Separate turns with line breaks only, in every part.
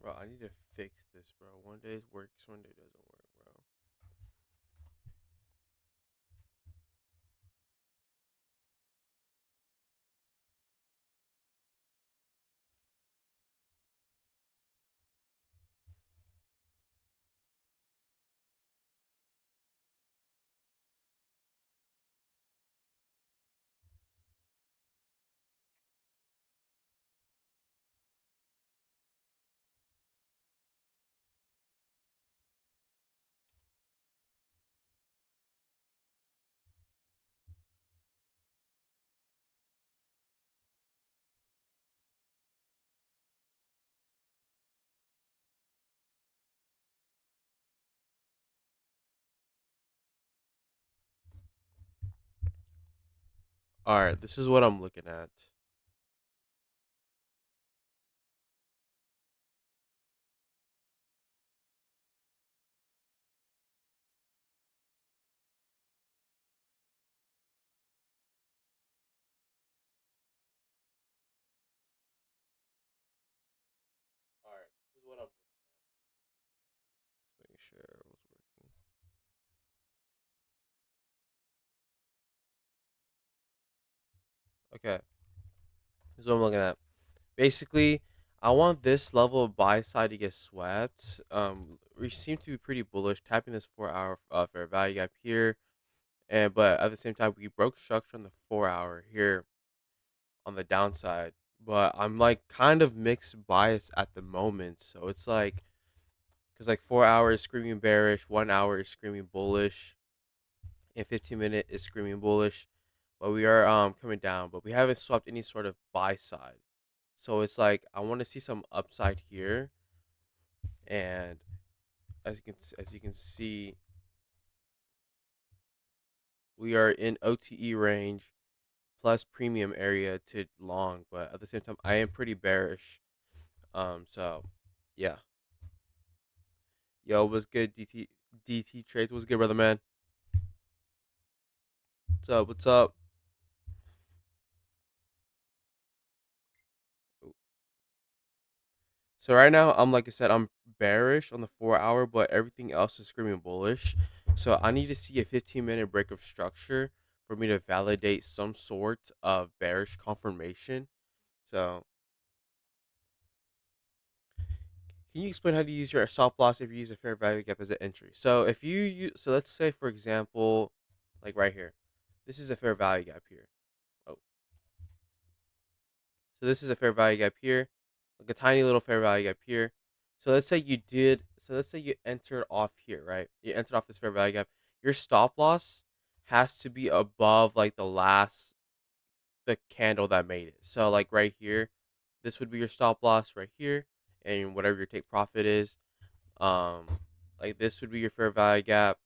Bro, I need to fix this, bro. One day it works, one day it doesn't work, bro. All right, this is what I'm looking at. All right, this is what I'm just making sure it was working. Okay, this is what I'm looking at. Basically, I want this level of buy side to get swept. We seem to be pretty bullish, tapping this 4 hour fair value gap here, and but at the same time, we broke structure on the 4 hour here on the downside. But I'm like kind of mixed bias at the moment, so it's like because like 4 hours screaming bearish, 1 hour is screaming bullish, and 15 minute is screaming bullish. But we are coming down, but we haven't swapped any sort of buy side. So it's like I want to see some upside here, and as you can see, we are in OTE range plus premium area to long, but at the same time, I am pretty bearish. So yeah, yo, what's good? DT trades, what's good, brother man? What's up? What's up? So right now, I'm like I said, I'm bearish on the 4 hour, but everything else is screaming bullish. So I need to see a 15-minute break of structure for me to validate some sort of bearish confirmation. So can you explain how to use your stop loss if you use a fair value gap as an entry? So if you use, so let's say for example, like right here, this is a fair value gap here. Oh, so this is a fair value gap here, like a tiny little fair value gap here. So let's say you did. So let's say you entered off here, right? You entered off this fair value gap. Your stop loss has to be above like the candle that made it. So like right here, this would be your stop loss right here, and whatever your take profit is. Um, like this would be your fair value gap,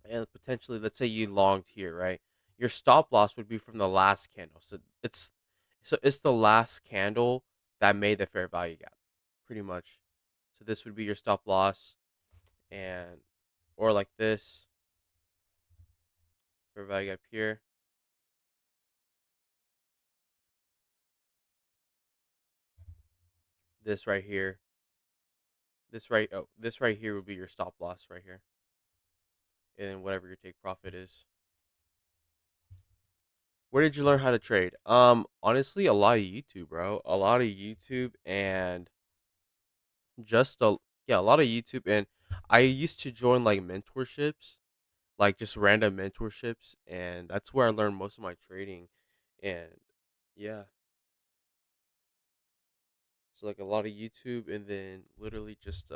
and potentially, let's say you longed here, right? Your stop loss would be from the last candle. So it's the last candle that made the fair value gap, pretty much. So this would be your stop loss, and or like this fair value gap here. This right here, this right here would be your stop loss right here, and whatever your take profit is. Where did you learn how to trade? Honestly, a lot of YouTube, bro. A lot of YouTube and just a yeah, a lot of YouTube, and I used to join like mentorships, like just random mentorships, and that's where I learned most of my trading. And yeah, so like a lot of YouTube, and then literally just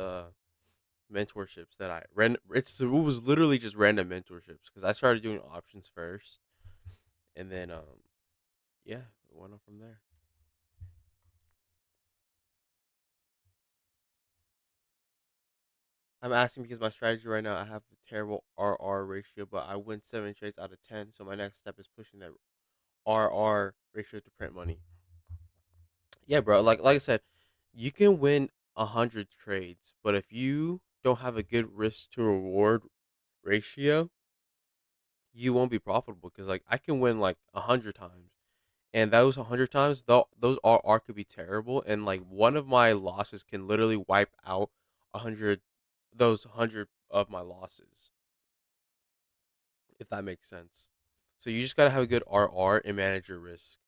mentorships that I ran. It was literally just random mentorships because I started doing options first, and then yeah, it went on from there. I'm asking because my strategy right now, I have a terrible RR ratio, but I win 7 trades out of 10. So my next step is pushing that RR ratio to print money. Yeah, bro. Like I said, you can win 100 trades, but if you don't have a good risk to reward ratio, you won't be profitable. Because like I can win like 100 times, and those 100 times, though, those R could be terrible, and like one of my losses can literally wipe out 100, those 100 of my losses, if that makes sense. So you just gotta have a good RR and manage your risk.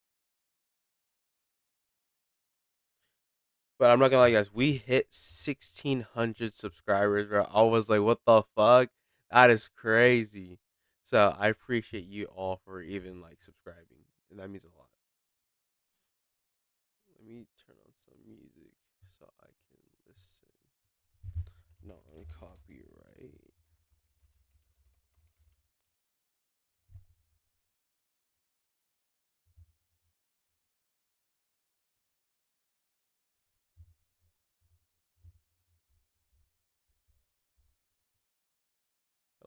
But I'm not gonna lie, guys, we hit 1,600 subscribers, bro. I was like, what the fuck? That is crazy. So I appreciate you all for even like subscribing, and that means a lot. Let me turn on some music so I can listen. Non-copyright.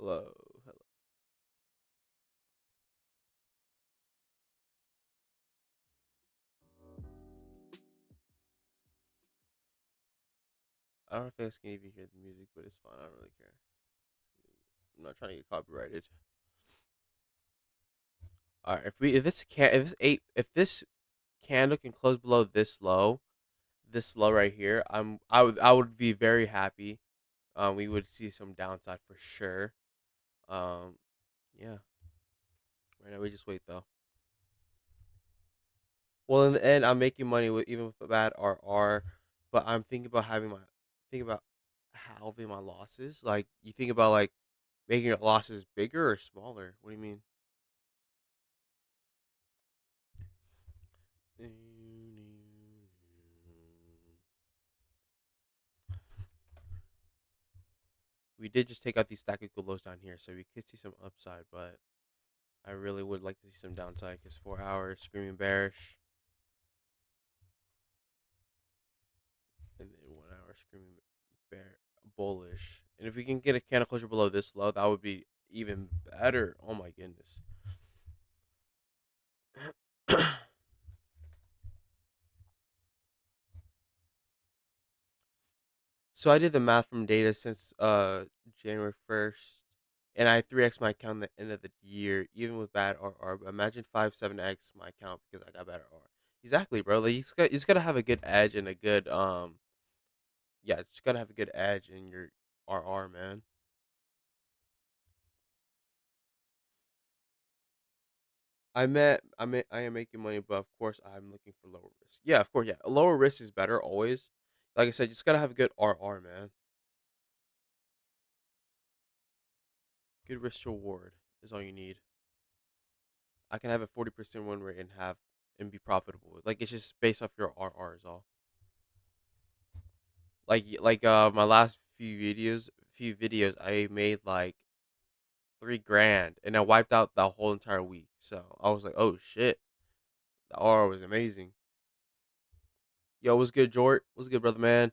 Hello, hello. I don't know if you guys can even hear the music, but it's fine. I don't really care. I'm not trying to get copyrighted. All right, if this candle can close below this low right here, I would be very happy. We would see some downside for sure. Um, yeah. Right now we just wait though. Well, in the end, I'm making money with even with a bad RR, but I'm thinking about halving my losses. Like you think about like making your losses bigger or smaller. What do you mean? We did just take out these tactical lows down here, so we could see some upside, but I really would like to see some downside because 4 hours screaming bearish, and then 1 hour screaming bear bullish. And if we can get a candle closure below this low, that would be even better. Oh my goodness. So I did the math from data since January 1st, and I 3x my account at the end of the year, even with bad RR. But imagine 5 7x my account because I got better R. Exactly, bro. Like you just gotta have a good edge and a good yeah, just gotta have a good edge in your RR, man. I am making money, but of course I'm looking for lower risk. Yeah, of course, yeah. A lower risk is better always. Like I said, just gotta have a good RR, man. Good risk to reward is all you need. I can have a 40% win rate and be profitable. Like it's just based off your RR is all. My last few videos I made like 3 grand and I wiped out the whole entire week. So I was like, oh shit, the RR was amazing. Yo, what's good, Jort? What's good, brother man?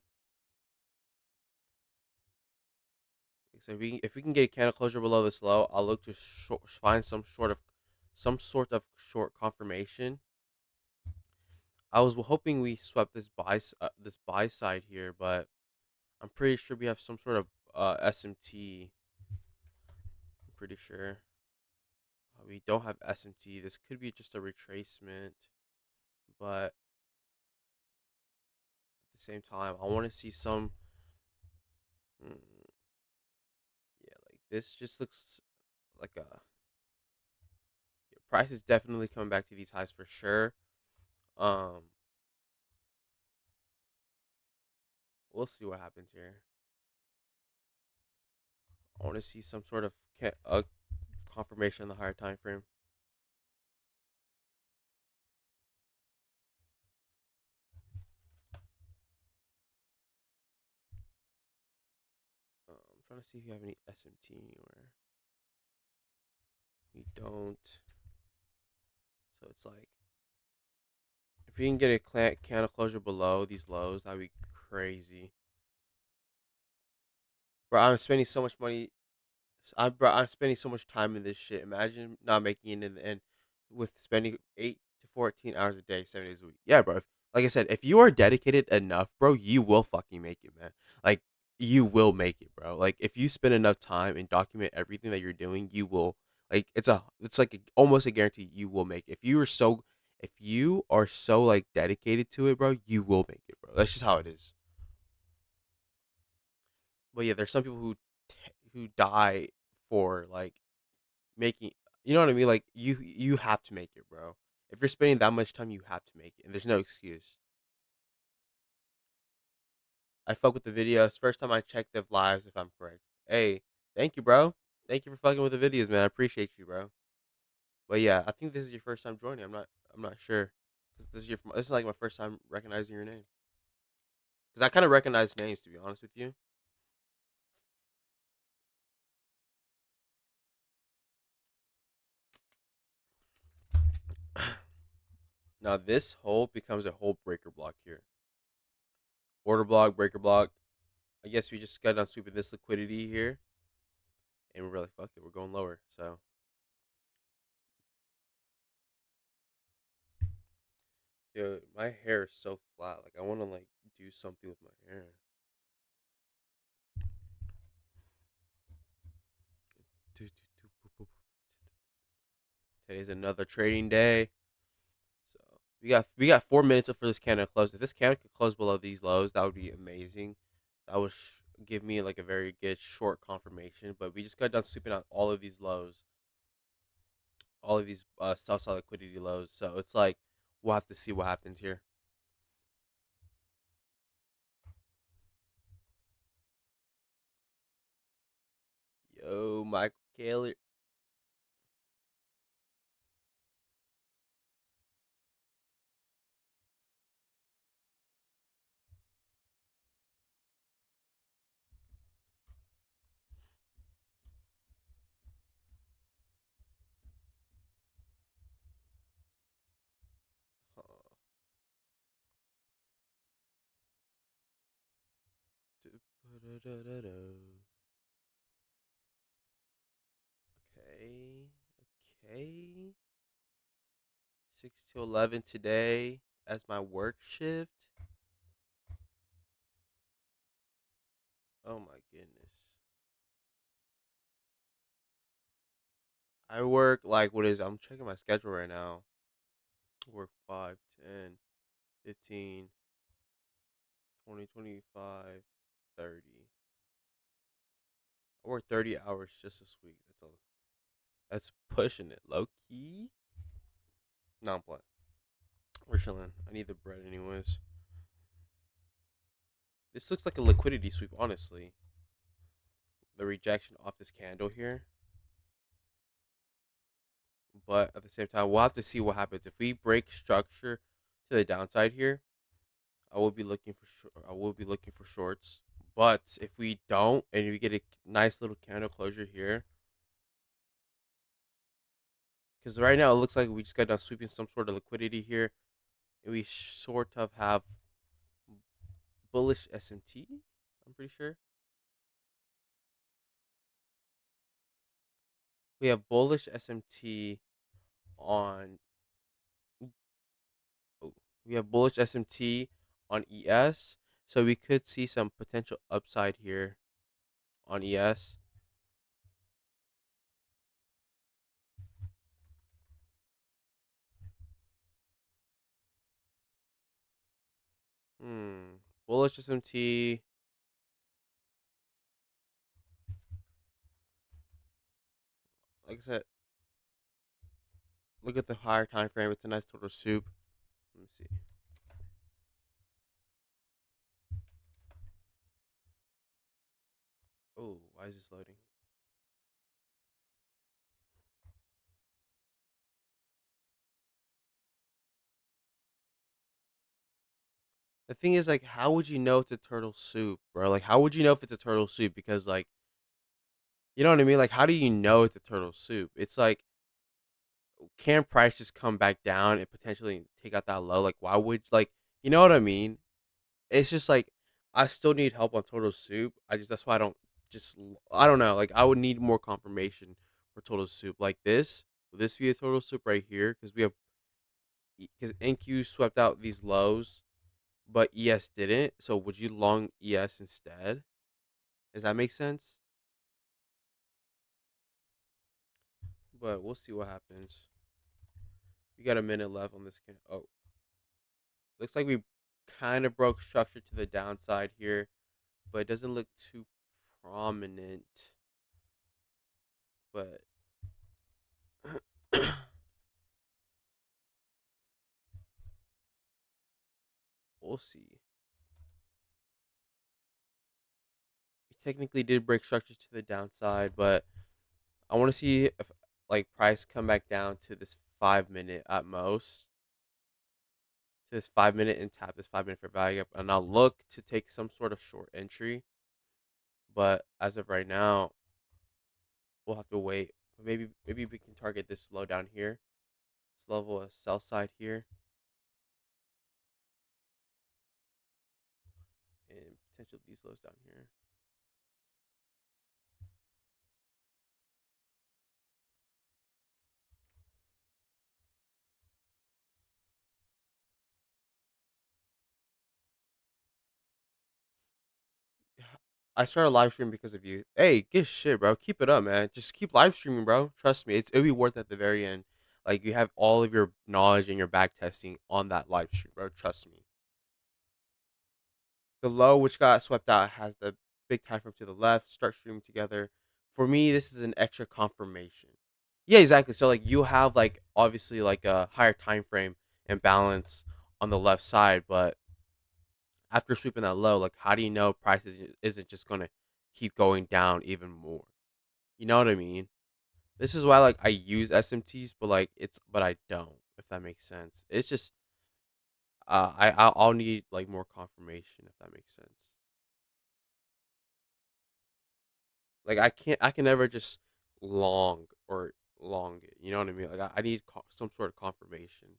So if we can get a candle closure below this low, I'll look to find some sort of short confirmation. I was hoping we swept this buy side here, but I'm pretty sure we have some sort of SMT. I'm pretty sure we don't have SMT. This could be just a retracement, but at the same time, I want to see some. Mm, yeah, like this just looks like a price is definitely coming back to these highs for sure. Um, we'll see what happens here. I want to see some sort of confirmation in the higher time frame. I'm trying to see if you have any SMT anywhere. We don't. So it's like if we can get a candle closure below these lows, that'd be crazy. Bro, I'm spending so much money. I'm spending so much time in this shit. Imagine not making it in the end with spending 8 to 14 hours a day, 7 days a week. Yeah, bro. Like I said, if you are dedicated enough, bro, you will fucking make it, man. Like you will make it, bro. Like if you spend enough time and document everything that you're doing, you will. Like it's like almost a guarantee you will make it. If you are so like dedicated to it, bro, you will make it, bro. That's just how it is. But yeah, there's some people who die for like making. You know what I mean? Like you have to make it, bro. If you're spending that much time, you have to make it, and there's no excuse. I fuck with the videos. First time I checked the lives, if I'm correct. Hey, thank you, bro. Thank you for fucking with the videos, man. I appreciate you, bro. But yeah, I think this is your first time joining. I'm not sure. This is like my first time recognizing your name. Cause I kind of recognize names, to be honest with you. Now this hole becomes a whole breaker block here. Order block, breaker block. I guess we just got done sweeping this liquidity here, and we're like, fuck it, we're going lower. So, dude, my hair is so flat. Like, I want to like do something with my hair. Today's another trading day, so we got 4 minutes for this candle to close. If this candle could close below these lows, that would be amazing. That would give me like a very good short confirmation. But we just got done sweeping out all of these lows, all of these sell side liquidity lows. So it's like we'll have to see what happens here. Yo, Michael Kaler. Okay, okay. 6 to 11 today as my work shift. Oh my goodness. I work like what is I'm checking my schedule right now. I work 5, 10, 15, 20, 25, 30. I work 30 hours just this week. That's pushing it. Low key. No, I'm playing. We're chilling. I need the bread anyways. This looks like a liquidity sweep, honestly. The rejection off this candle here. But at the same time, we'll have to see what happens. If we break structure to the downside here, I will be looking for shorts. But if we don't and we get a nice little candle closure here, because right now it looks like we just got done sweeping some sort of liquidity here, and we sort of have bullish SMT. I'm pretty sure we have bullish SMT on. Oh, we have bullish SMT on ES, so we could see some potential upside here on ES. Hmm. Bullish SMT. Like I said, look at the higher time frame. It's a nice total soup. Let me see. Oh, why is this loading? The thing is, like, how would you know it's a turtle soup, bro? Like, how would you know if it's a turtle soup? Because, like, you know what I mean? Like, how do you know it's a turtle soup? It's like, can price just come back down and potentially take out that low? Like, why would, like, you know what I mean? It's just like, I still need help on total soup. That's why I don't I don't know. Like, I would need more confirmation for total soup. Like this, would this be a total soup right here? Because NQ swept out these lows, but ES didn't. So would you long ES instead? Does that make sense? But we'll see what happens. We got a minute left on this. Oh, looks like we kind of broke structure to the downside here, but it doesn't look too prominent. But we'll see. We technically did break structure to the downside, but I want to see if like price come back down to this 5 minute at most, to this 5 minute and tap this 5 minute for value up, and I'll look to take some sort of short entry. But as of right now, we'll have to wait. Maybe we can target this low down here, this level of sell side here, and potentially these lows down here. I started live streaming because of you. Hey, good shit, bro. Keep it up, man. Just keep live streaming, bro. Trust me, it'll be worth it at the very end. Like you have all of your knowledge and your back testing on that live stream, bro. Trust me. The low, which got swept out, has the big time frame to the left. Start streaming together. For me, this is an extra confirmation. Yeah, exactly. So like you have like obviously like a higher time frame and balance on the left side, but after sweeping that low, like how do you know prices isn't just gonna keep going down even more? You know what I mean? This is why like I use SMTs, but like but I don't. If that makes sense, it's just I'll need like more confirmation if that makes sense. Like I can never just long or long it. You know what I mean? Like I need some sort of confirmation.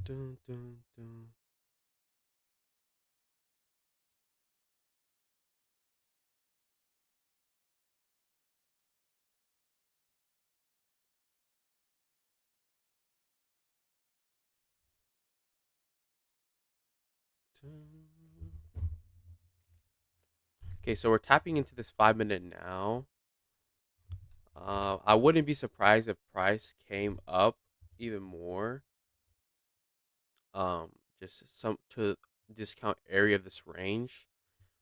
Dun, dun, dun, dun. Okay, so we're tapping into this 5 minute now. I wouldn't be surprised if price came up even more. Um, just some to discount area of this range.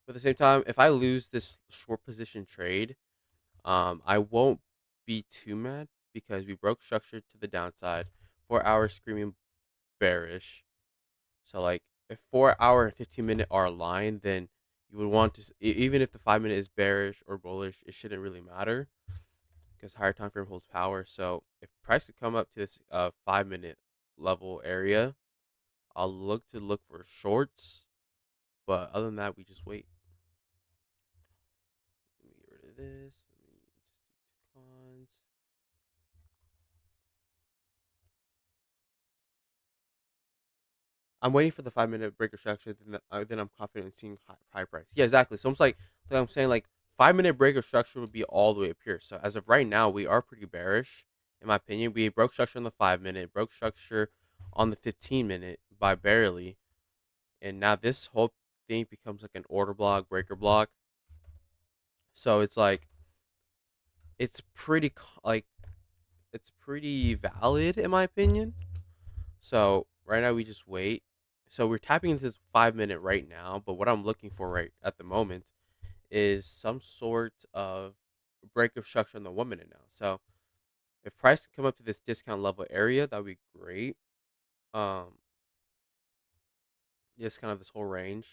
But at the same time, if I lose this short position trade, I won't be too mad because we broke structure to the downside. 4 hours screaming bearish. So like if 4 hour and 15 minute are aligned, then you would want to even if the 5 minute is bearish or bullish, it shouldn't really matter because higher time frame holds power. So if price could come up to this 5 minute level area, I'll look for shorts. But other than that, we just wait. Let me get rid of this. Let me just do cons. I'm waiting for the 5 minute breaker structure. Then I'm confident in seeing high price. Yeah, exactly. So like I'm saying, like 5 minute breaker structure would be all the way up here. So as of right now, we are pretty bearish, in my opinion. We broke structure on the 5 minute, broke structure on the 15 minute by barely, and now this whole thing becomes like an order block, breaker block. So it's like it's pretty like it's pretty valid in my opinion. So right now we just wait. So we're tapping into this 5 minute right now, but what I'm looking for right at the moment is some sort of break of structure on the 1 minute now. So if price can come up to this discount level area, that would be great. Um, just kind of this whole range,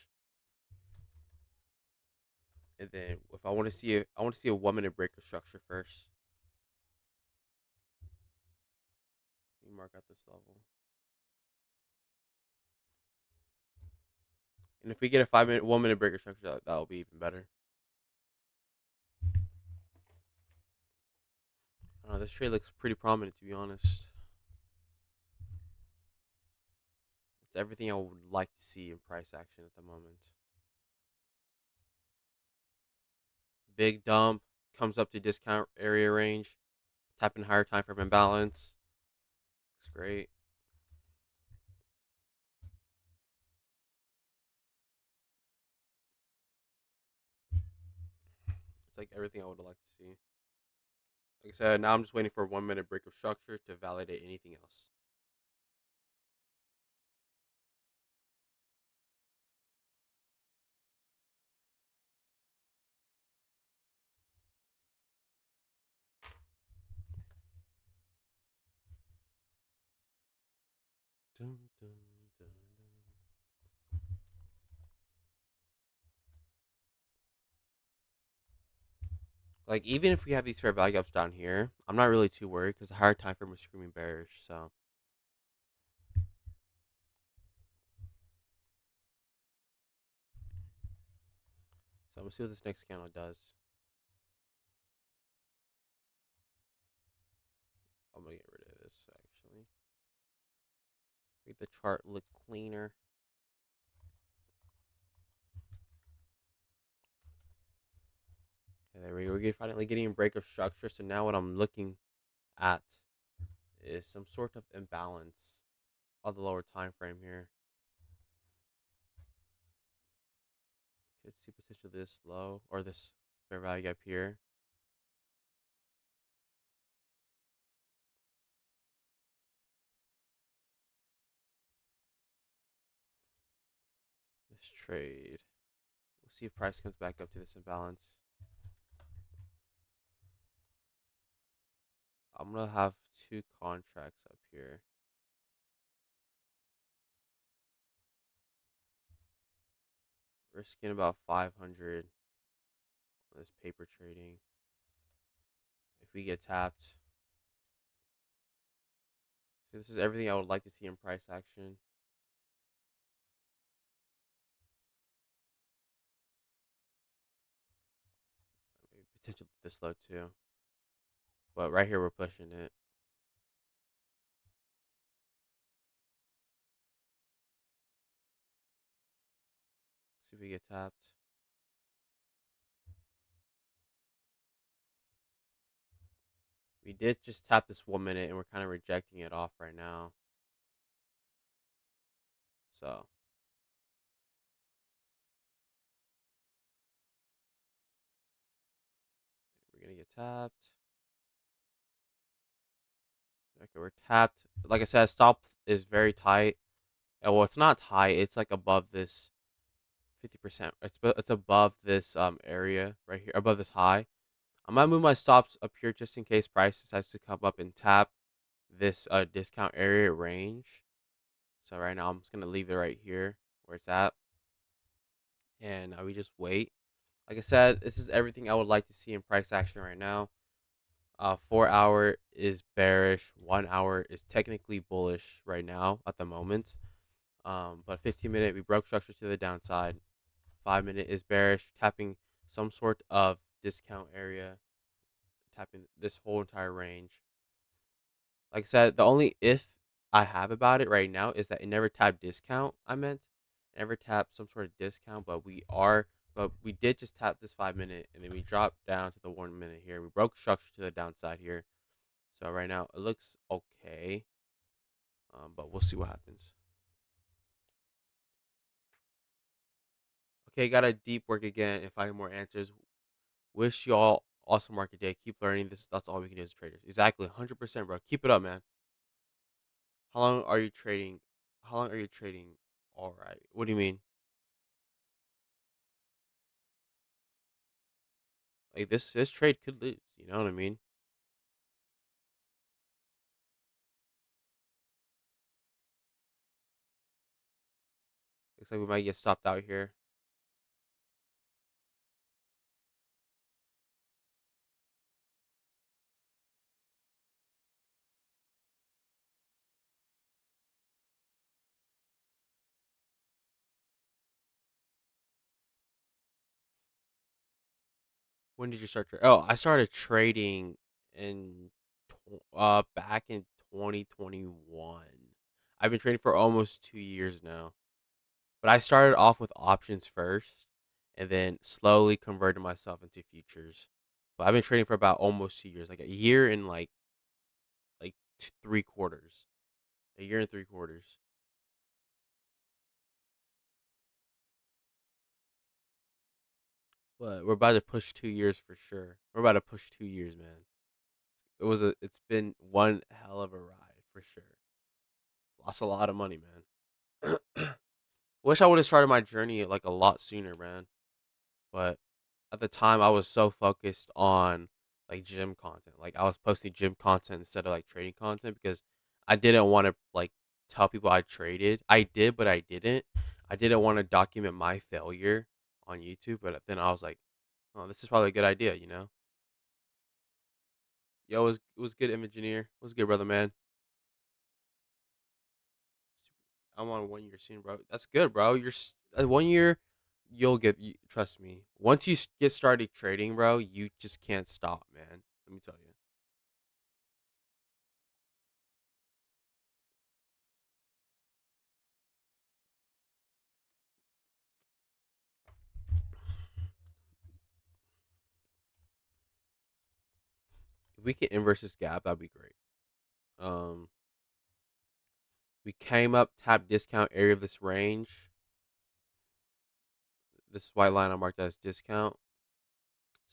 and then if I want to see I want to see a 1 minute break of structure first. Let me mark out this level, and if we get a 5 minute 1 minute break of structure, that'll be even better. I don't know, this trade looks pretty prominent to be honest. It's everything I would like to see in price action at the moment. Big dump comes up to discount area range, tapping higher time frame imbalance. It's great. It's like everything I would like to see. Like I said, now I'm just waiting for a 1 minute break of structure to validate anything else. Dun, dun, dun, dun. Like even if we have these fair value gaps down here, I'm not really too worried because the higher time frame is screaming bearish. So we'll see what this next candle does. I'm gonna get rid of this actually. Make the chart look cleaner. Okay, there we go. We're finally getting a break of structure. So now what I'm looking at is some sort of imbalance on the lower time frame here. Could see potential this low or this fair value gap here. This trade. We'll see if price comes back up to this imbalance. I'm gonna have two contracts up here. Risking about 500 on this paper trading. If we get tapped, so this is everything I would like to see in price action. Maybe potential this low too, but right here we're pushing it. See if we get tapped. We did just tap this 1 minute, and we're kind of rejecting it off right now. So we're gonna get tapped. Okay, we're tapped. Like I said, stop is very tight. Well, it's not tight. It's like above this 50%. It's above this area right here, above this high. I'm gonna move my stops up here just in case price decides to come up and tap this discount area range. So right now I'm just gonna leave it right here where it's at, and we just wait. Like I said, this is everything I would like to see in price action right now. 4 hour is bearish. 1 hour is technically bullish right now at the moment. But 15 minute we broke structure to the downside. 5 minute is bearish, tapping some sort of discount area, tapping this whole entire range. Like I said, the only if I have about it right now is that it never tapped discount. I meant never tapped some sort of discount, but we did just tap this 5 minute, and then we dropped down to the 1 minute here. We broke structure to the downside here. So right now it looks okay, but we'll see what happens. Okay, got a deep work again and find more answers. Wish y'all awesome market day. Keep learning. That's all we can do as traders. Exactly, 100%, bro. Keep it up, man. How long are you trading? How long are you trading? All right. What do you mean? Like this trade could lose. You know what I mean? Looks like we might get stopped out here. When did you start trading? Oh, I started trading in back in 2021. I've been trading for almost 2 years now. But I started off with options first, and then slowly converted myself into futures. But I've been trading for about almost 2 years, like a year and like 3 quarters, a year and 3 quarters. But we're about to push 2 years for sure. We're about to push 2 years, man. it's been one hell of a ride for sure. Lost a lot of money, man. Wish I would have started my journey like a lot sooner, man. But at the time, I was so focused on like gym content. Like I was posting gym content instead of like trading content because I didn't want to like tell people I traded. I did, but I didn't. I didn't want to document my failure on YouTube. But then I was like, oh, this is probably a good idea, you know? Yo, it was good, Imagineer. It was good, brother, man. I'm on 1 year soon, bro. That's good, bro. 1 year. Trust me. Once you get started trading, bro, you just can't stop, man. Let me tell you. If we can inverse this gap, that'd be great. Um, we came up, tap discount area of this range. This white line I marked as discount.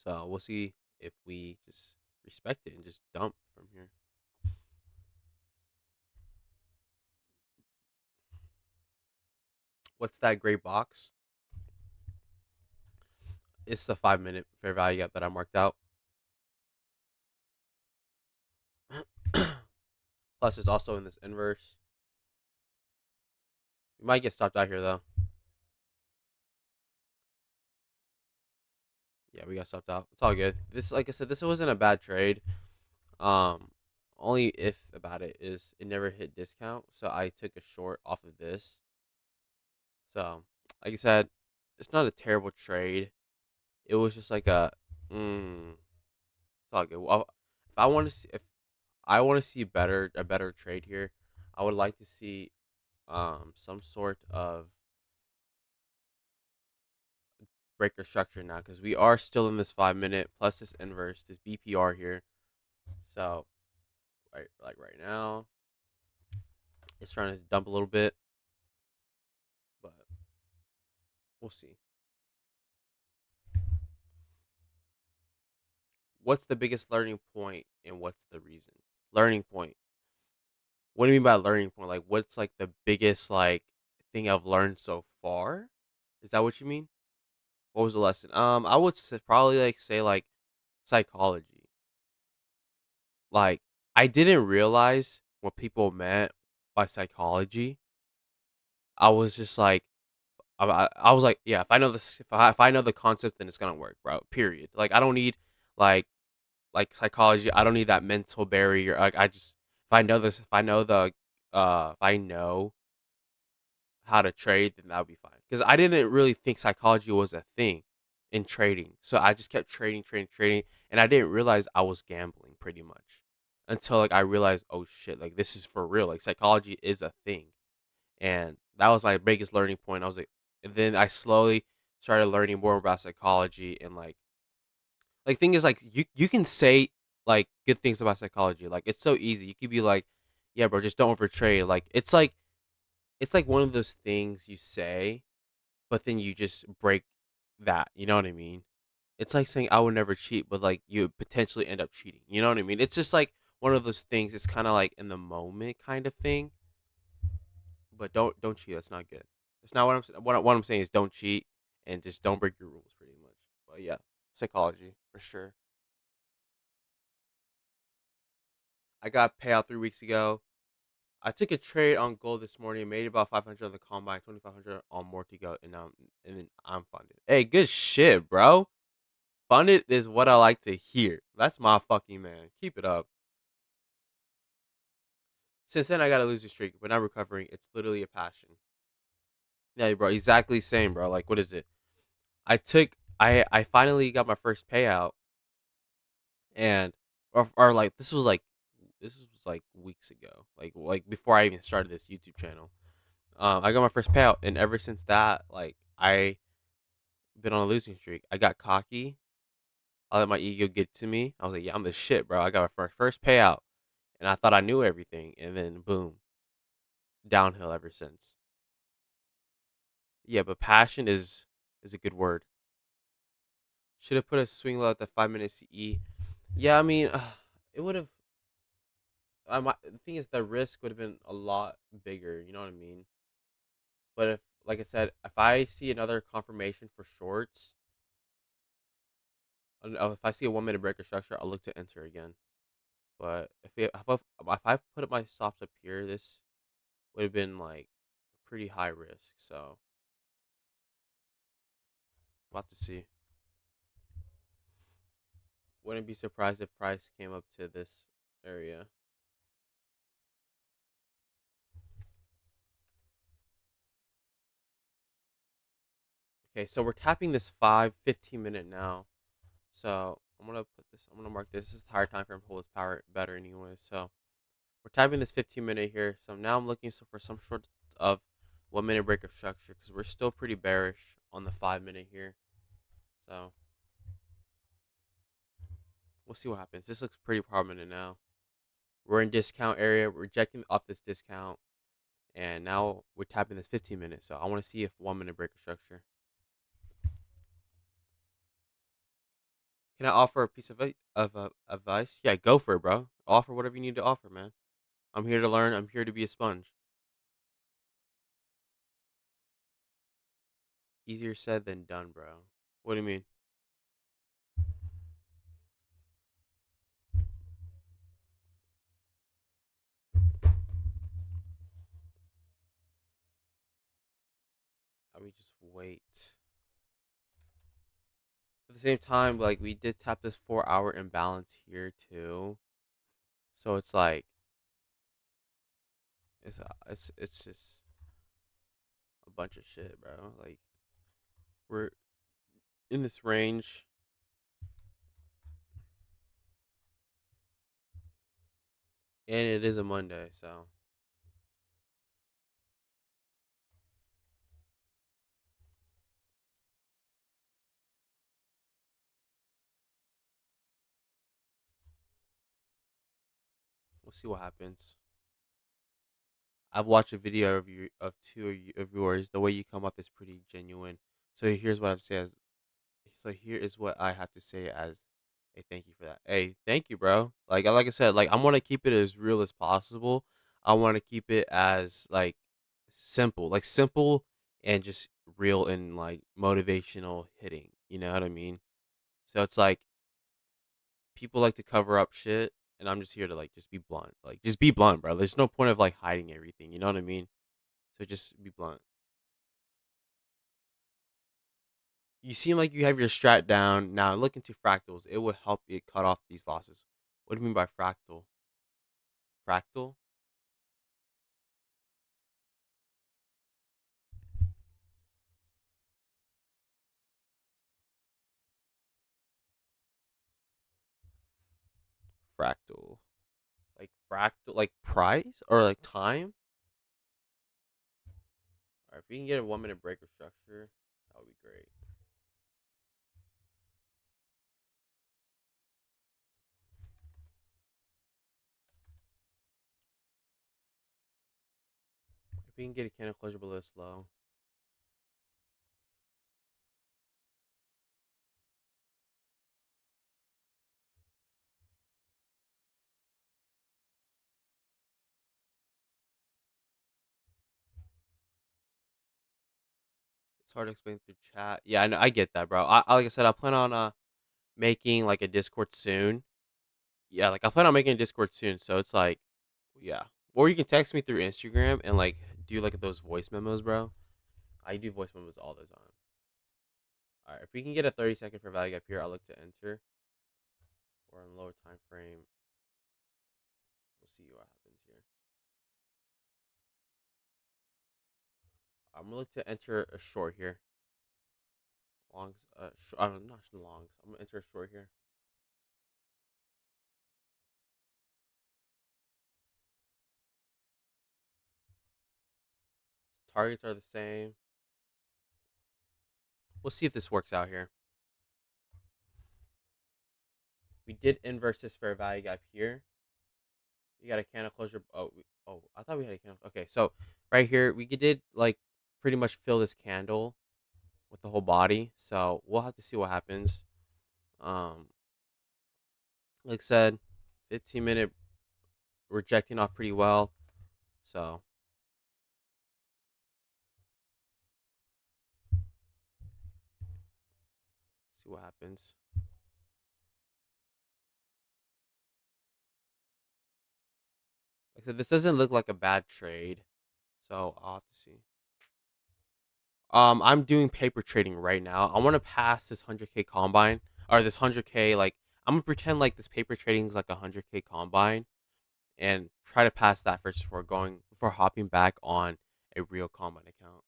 So we'll see if we just respect it and just dump from here. What's that gray box? It's the 5 minute fair value gap that I marked out. Plus, it's also in this inverse. We might get stopped out here though. Yeah, we got stopped out. It's all good. This, like I said, this wasn't a bad trade. Um, Only if about it is it never hit discount, so I took a short off of this. So, like I said, it's not a terrible trade. It was just like it's all good. Well, if I want to see a better trade here, I would like to see some sort of breaker structure now because we are still in this 5 minute plus this inverse, this BPR here. So, right now, it's trying to dump a little bit, but we'll see. What's the biggest learning point and what's the reason? Learning point. What do you mean by learning point? Like, what's like the biggest like thing I've learned so far? Is that what you mean? What was the lesson? I would probably like say like psychology. Like, I didn't realize what people meant by psychology. I was just like, I was like, yeah, if I know this, if I know the concept, then it's gonna work, bro. Period. Like, I don't need like psychology. I don't need that mental barrier. Like, I just if I know this, if I know how to trade, then that would be fine. Because I didn't really think psychology was a thing in trading, so I just kept trading, trading, trading, and I didn't realize I was gambling pretty much until like I realized, oh shit, like this is for real. Like psychology is a thing, and that was my biggest learning point. I was like, and then I slowly started learning more about psychology and thing is like you can say like good things about psychology. Like it's so easy. You could be like, yeah, bro, just don't overtrade. Like it's like one of those things you say, but then you just break that. You know what I mean? It's like saying I would never cheat, but like you potentially end up cheating. You know what I mean? It's just like one of those things. It's kind of like in the moment kind of thing. But don't cheat. That's not good. That's not what what I'm saying is don't cheat and just don't break your rules, pretty much. But yeah, psychology for sure. I got payout 3 weeks ago. I took a trade on gold this morning, made about 500 on the combine, 2,500 on more to go, and then I'm funded. Hey, good shit, bro. Funded is what I like to hear. That's my fucking man. Keep it up. Since then, I got a losing streak, but not recovering. It's literally a passion. Yeah, bro. Exactly same, bro. Like, what is it? I finally got my first payout, and or like this was like weeks ago, like before I even started this YouTube channel. I got my first payout, and ever since that, like I been on a losing streak. I got cocky. I let my ego get to me. I was like, yeah, I'm the shit, bro. I got my first payout, and I thought I knew everything, and then boom, downhill ever since. Yeah, but passion is a good word. Should have put a swing low at the 5 minute CE. Yeah, I mean, it would have. The thing is, the risk would have been a lot bigger. You know what I mean? But if, like I said, if I see another confirmation for shorts, if I see a 1 minute breaker structure, I'll look to enter again. But if I put up my stops up here, this would have been like pretty high risk. So we'll have to see. Wouldn't be surprised if price came up to this area. Okay, so we're tapping this 15 minute now. So I'm gonna put this. I'm gonna mark this. This is the higher time frame holds power better anyway. So we're tapping this 15 minute here. So now I'm looking for some sort of 1 minute break of structure because we're still pretty bearish on the 5 minute here. So we'll see what happens. This looks pretty prominent now. We're in discount area. We're rejecting off this discount, and now we're tapping this 15 minute. So I want to see if 1 minute break of structure. Can I offer a piece of advice? Yeah, go for it, bro. Offer whatever you need to offer, man. I'm here to learn. I'm here to be a sponge. Easier said than done, bro. What do you mean? I mean, just wait. At the same time, like we did tap this 4 hour imbalance here too, so it's like it's just a bunch of shit, bro. Like we're in this range, and it is a Monday, so we'll see what happens. I've watched a video of you of of yours. The way you come up is pretty genuine. So here's what I've said. So here is what I have to say as a thank you for that. Hey, thank you, bro. Like I said, like I want to keep it as real as possible. I want to keep it as like simple and just real and like motivational hitting. You know what I mean? So it's like people like to cover up shit, and I'm just here to like just be blunt. Like just be blunt, bro. There's no point of like hiding everything. You know what I mean? So just be blunt. You seem like you have your strat down. Now look into fractals. It will help you cut off these losses. What do you mean by fractal? Fractal? Fractal. Like fractal like price or like time? Alright, if we can get a 1 minute breaker structure, that would be great. If we can get a candle closure below this low. It's hard to explain through chat. Yeah, I know, I get that, bro. Like I said, I plan on making like a Discord soon. Yeah, like I plan on making a Discord soon, so it's like yeah. Or you can text me through Instagram and like do like those voice memos, bro. I do voice memos all the time. All right, if we can get a 30-second for value gap here, I'll look to enter. Or in lower time frame, we'll see what happens here. I'm gonna look to enter a short here. Longs, not longs. I'm gonna enter a short here. Targets are the same. We'll see if this works out here. We did inverse this fair value gap here. You got a candle closure. Oh, I thought we had a candle. Okay, so right here we did like pretty much fill this candle with the whole body. So we'll have to see what happens. Um, like I said, 15 minute. rejecting off pretty well. So see what happens. Like I said, this doesn't look like a bad trade, so I'll have to see. I'm doing paper trading right now. I want to pass this 100K combine or this 100K. Like I'm gonna pretend like this paper trading is like a 100K combine and try to pass that first before hopping back on a real combine account.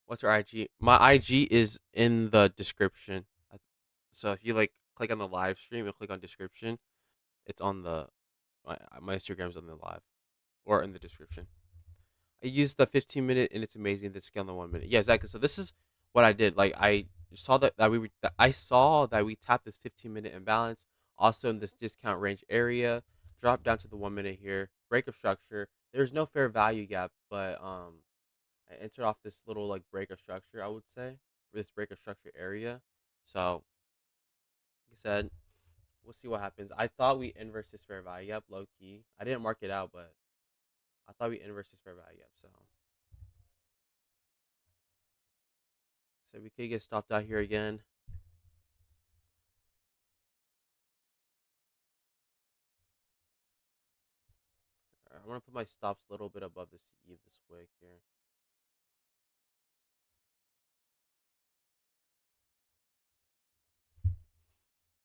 What's your IG? My IG is in the description. So if you like click on the live stream and click on description, it's on the my Instagram's on the live or in the description. I used the 15 minute and it's amazing. The scale in the 1 minute. Yeah, exactly. So this is what I did. Like I saw I saw that we tapped this 15 minute imbalance. Also in this discount range area, drop down to the 1 minute here. Break of structure. There's no fair value gap, but I entered off this little like break of structure. I would say this break of structure area. So like I said, we'll see what happens. I thought we inverse this fair value gap low key. I didn't mark it out, but I thought we inverse this fair value gap. So we could get stopped out here again. Alright, I'm gonna put my stops a little bit above this eve this wick here.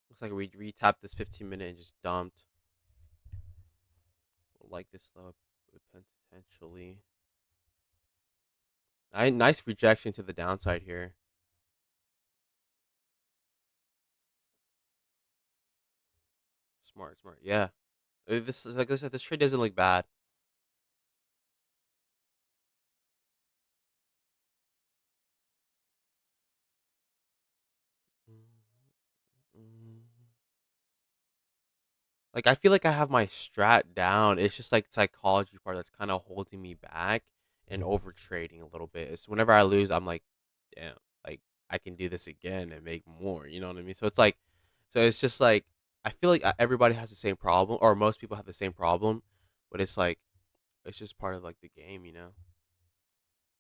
Looks like we retapped this 15 minute and just dumped. Like this low potentially. Nice rejection to the downside here. Smart, smart. Yeah. This is like I said, this trade doesn't look bad. Like I feel like I have my strat down. It's just like psychology part that's kind of holding me back and over trading a little bit. It's whenever I lose, I'm like, damn, like I can do this again and make more. You know what I mean? So it's like, so it's just like I feel like everybody has the same problem, or most people have the same problem, but it's like it's just part of like the game, you know.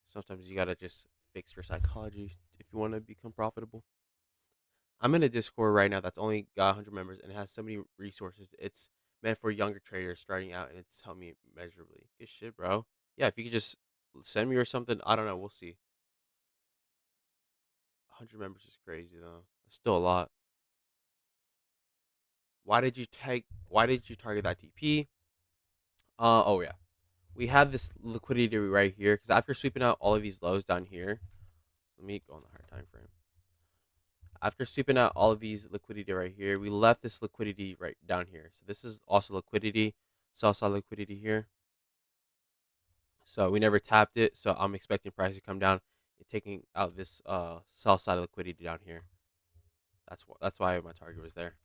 Sometimes you gotta just fix your psychology if you want to become profitable. I'm in a Discord right now that's only got 100 members and it has so many resources. It's meant for younger traders starting out and it's helped me measurably. Good shit, bro. Yeah, if you could just send me or something, I don't know. We'll see. 100 members is crazy though. It's still a lot. Why did you target that TP? Oh yeah. We have this liquidity right here because after sweeping out all of these lows down here, let me go on the higher time frame. After sweeping out all of these liquidity right here, we left this liquidity right down here. So this is also liquidity, sell side liquidity here. So we never tapped it. So I'm expecting price to come down and taking out this sell side liquidity down here. That's why my target was there.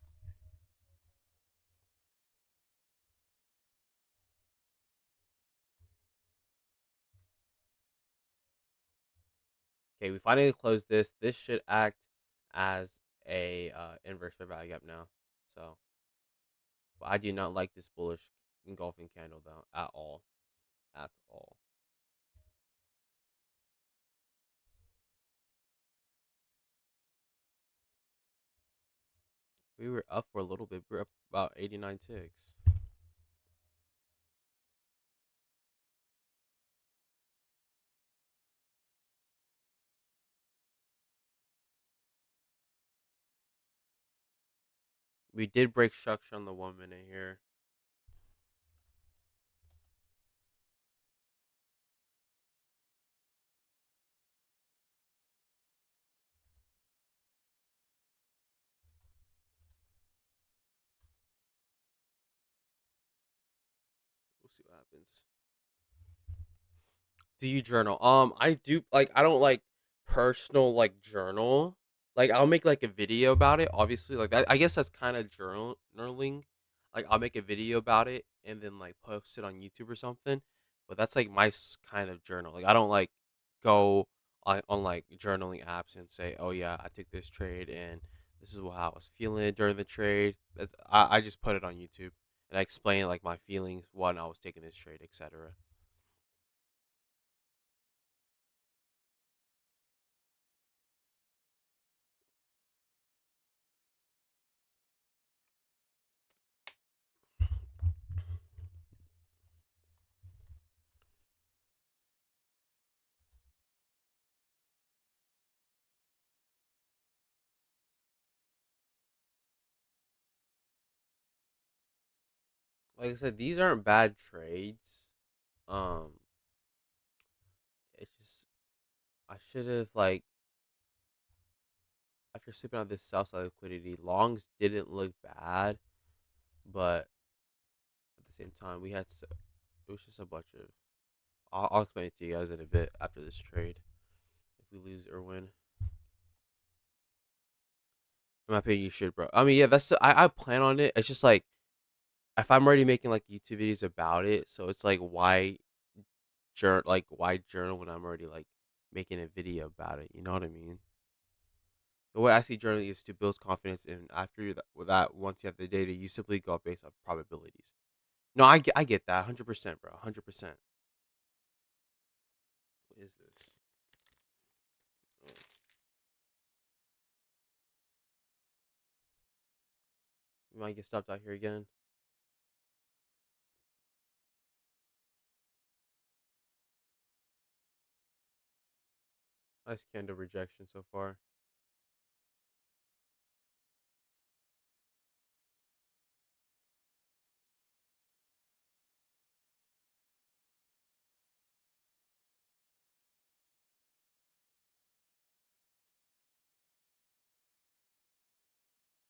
Okay, we finally closed this. This should act as a inverse fair value gap now. So, but I do not like this bullish engulfing candle though at all, at all. We were up for a little bit. We were up about 89 ticks. We did break structure on the 1 minute here. We'll see what happens. Do you journal? I do like I don't like personal like journal. Like I'll make like a video about it. Obviously, like I guess that's kind of journaling. Like I'll make a video about it and then like post it on YouTube or something. But that's like my kind of journal. Like I don't like go on like journaling apps and say, oh yeah, I took this trade and this is how I was feeling during the trade. I just put it on YouTube and I explain like my feelings when I was taking this trade, etc. Like I said, these aren't bad trades. Um, it's just I should have like after sleeping on this sell side liquidity, longs didn't look bad, but at the same time we had it was just a bunch of. I'll explain it to you guys in a bit after this trade. If we lose or win, in my opinion, you should, bro. I mean, yeah, I plan on it. It's just like if I'm already making like YouTube videos about it, so it's like why journal when I'm already like making a video about it. You know what I mean? The way I see journaling is to build confidence, and after that, once you have the data, you simply go based on probabilities. No, I get that, 100%, bro, 100%. What is this? Oh, we might get stopped out here again. Nice candle rejection so far.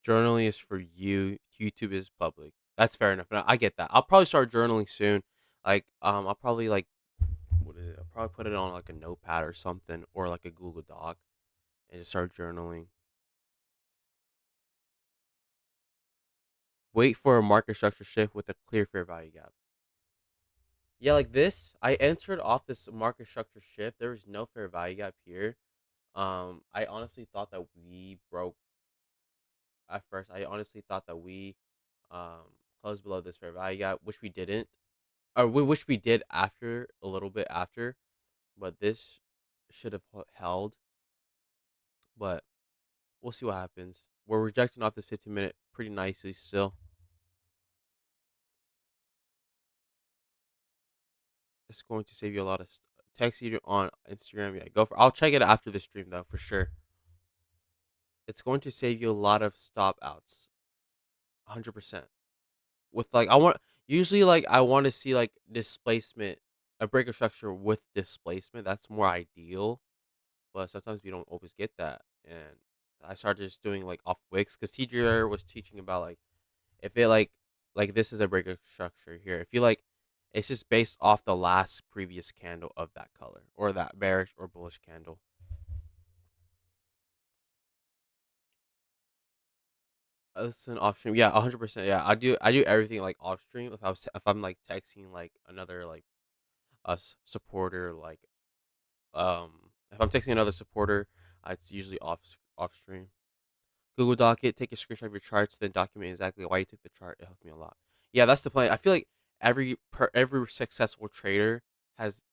Journaling is for you. YouTube is public. That's fair enough. I get that. I'll probably start journaling soon. Like, I'll probably like what is it? I'll probably put it on like a notepad or something, or like a Google Doc, and just start journaling. Wait for a market structure shift with a clear fair value gap. Yeah, like this, I entered off this market structure shift. There was no fair value gap here. I honestly thought that we broke at first. I honestly thought that we um closed below this fair value gap, which we didn't. Or we wish we did after a little bit after, but this should have held. But we'll see what happens. We're rejecting off this 15-minute pretty nicely still. It's going to save you a lot of text you on Instagram. Yeah, go for. I'll check it after the stream though for sure. It's going to save you a lot of stop outs. 100%. With like I want usually like I want to see like displacement, a break of structure with displacement. That's more ideal, but sometimes we don't always get that. And I started just doing like off wicks because teacher was teaching about like if it like this is a break of structure here. If you like, it's just based off the last previous candle of that color or that bearish or bullish candle. It's an off stream. Yeah, 100%. Yeah, I do everything like off stream. If I'm like texting like another like supporter like if I'm texting another supporter, it's usually off stream. Google Doc it, take a screenshot of your charts, then document exactly why you took the chart. It helped me a lot. Yeah, that's the plan. I feel like every successful trader has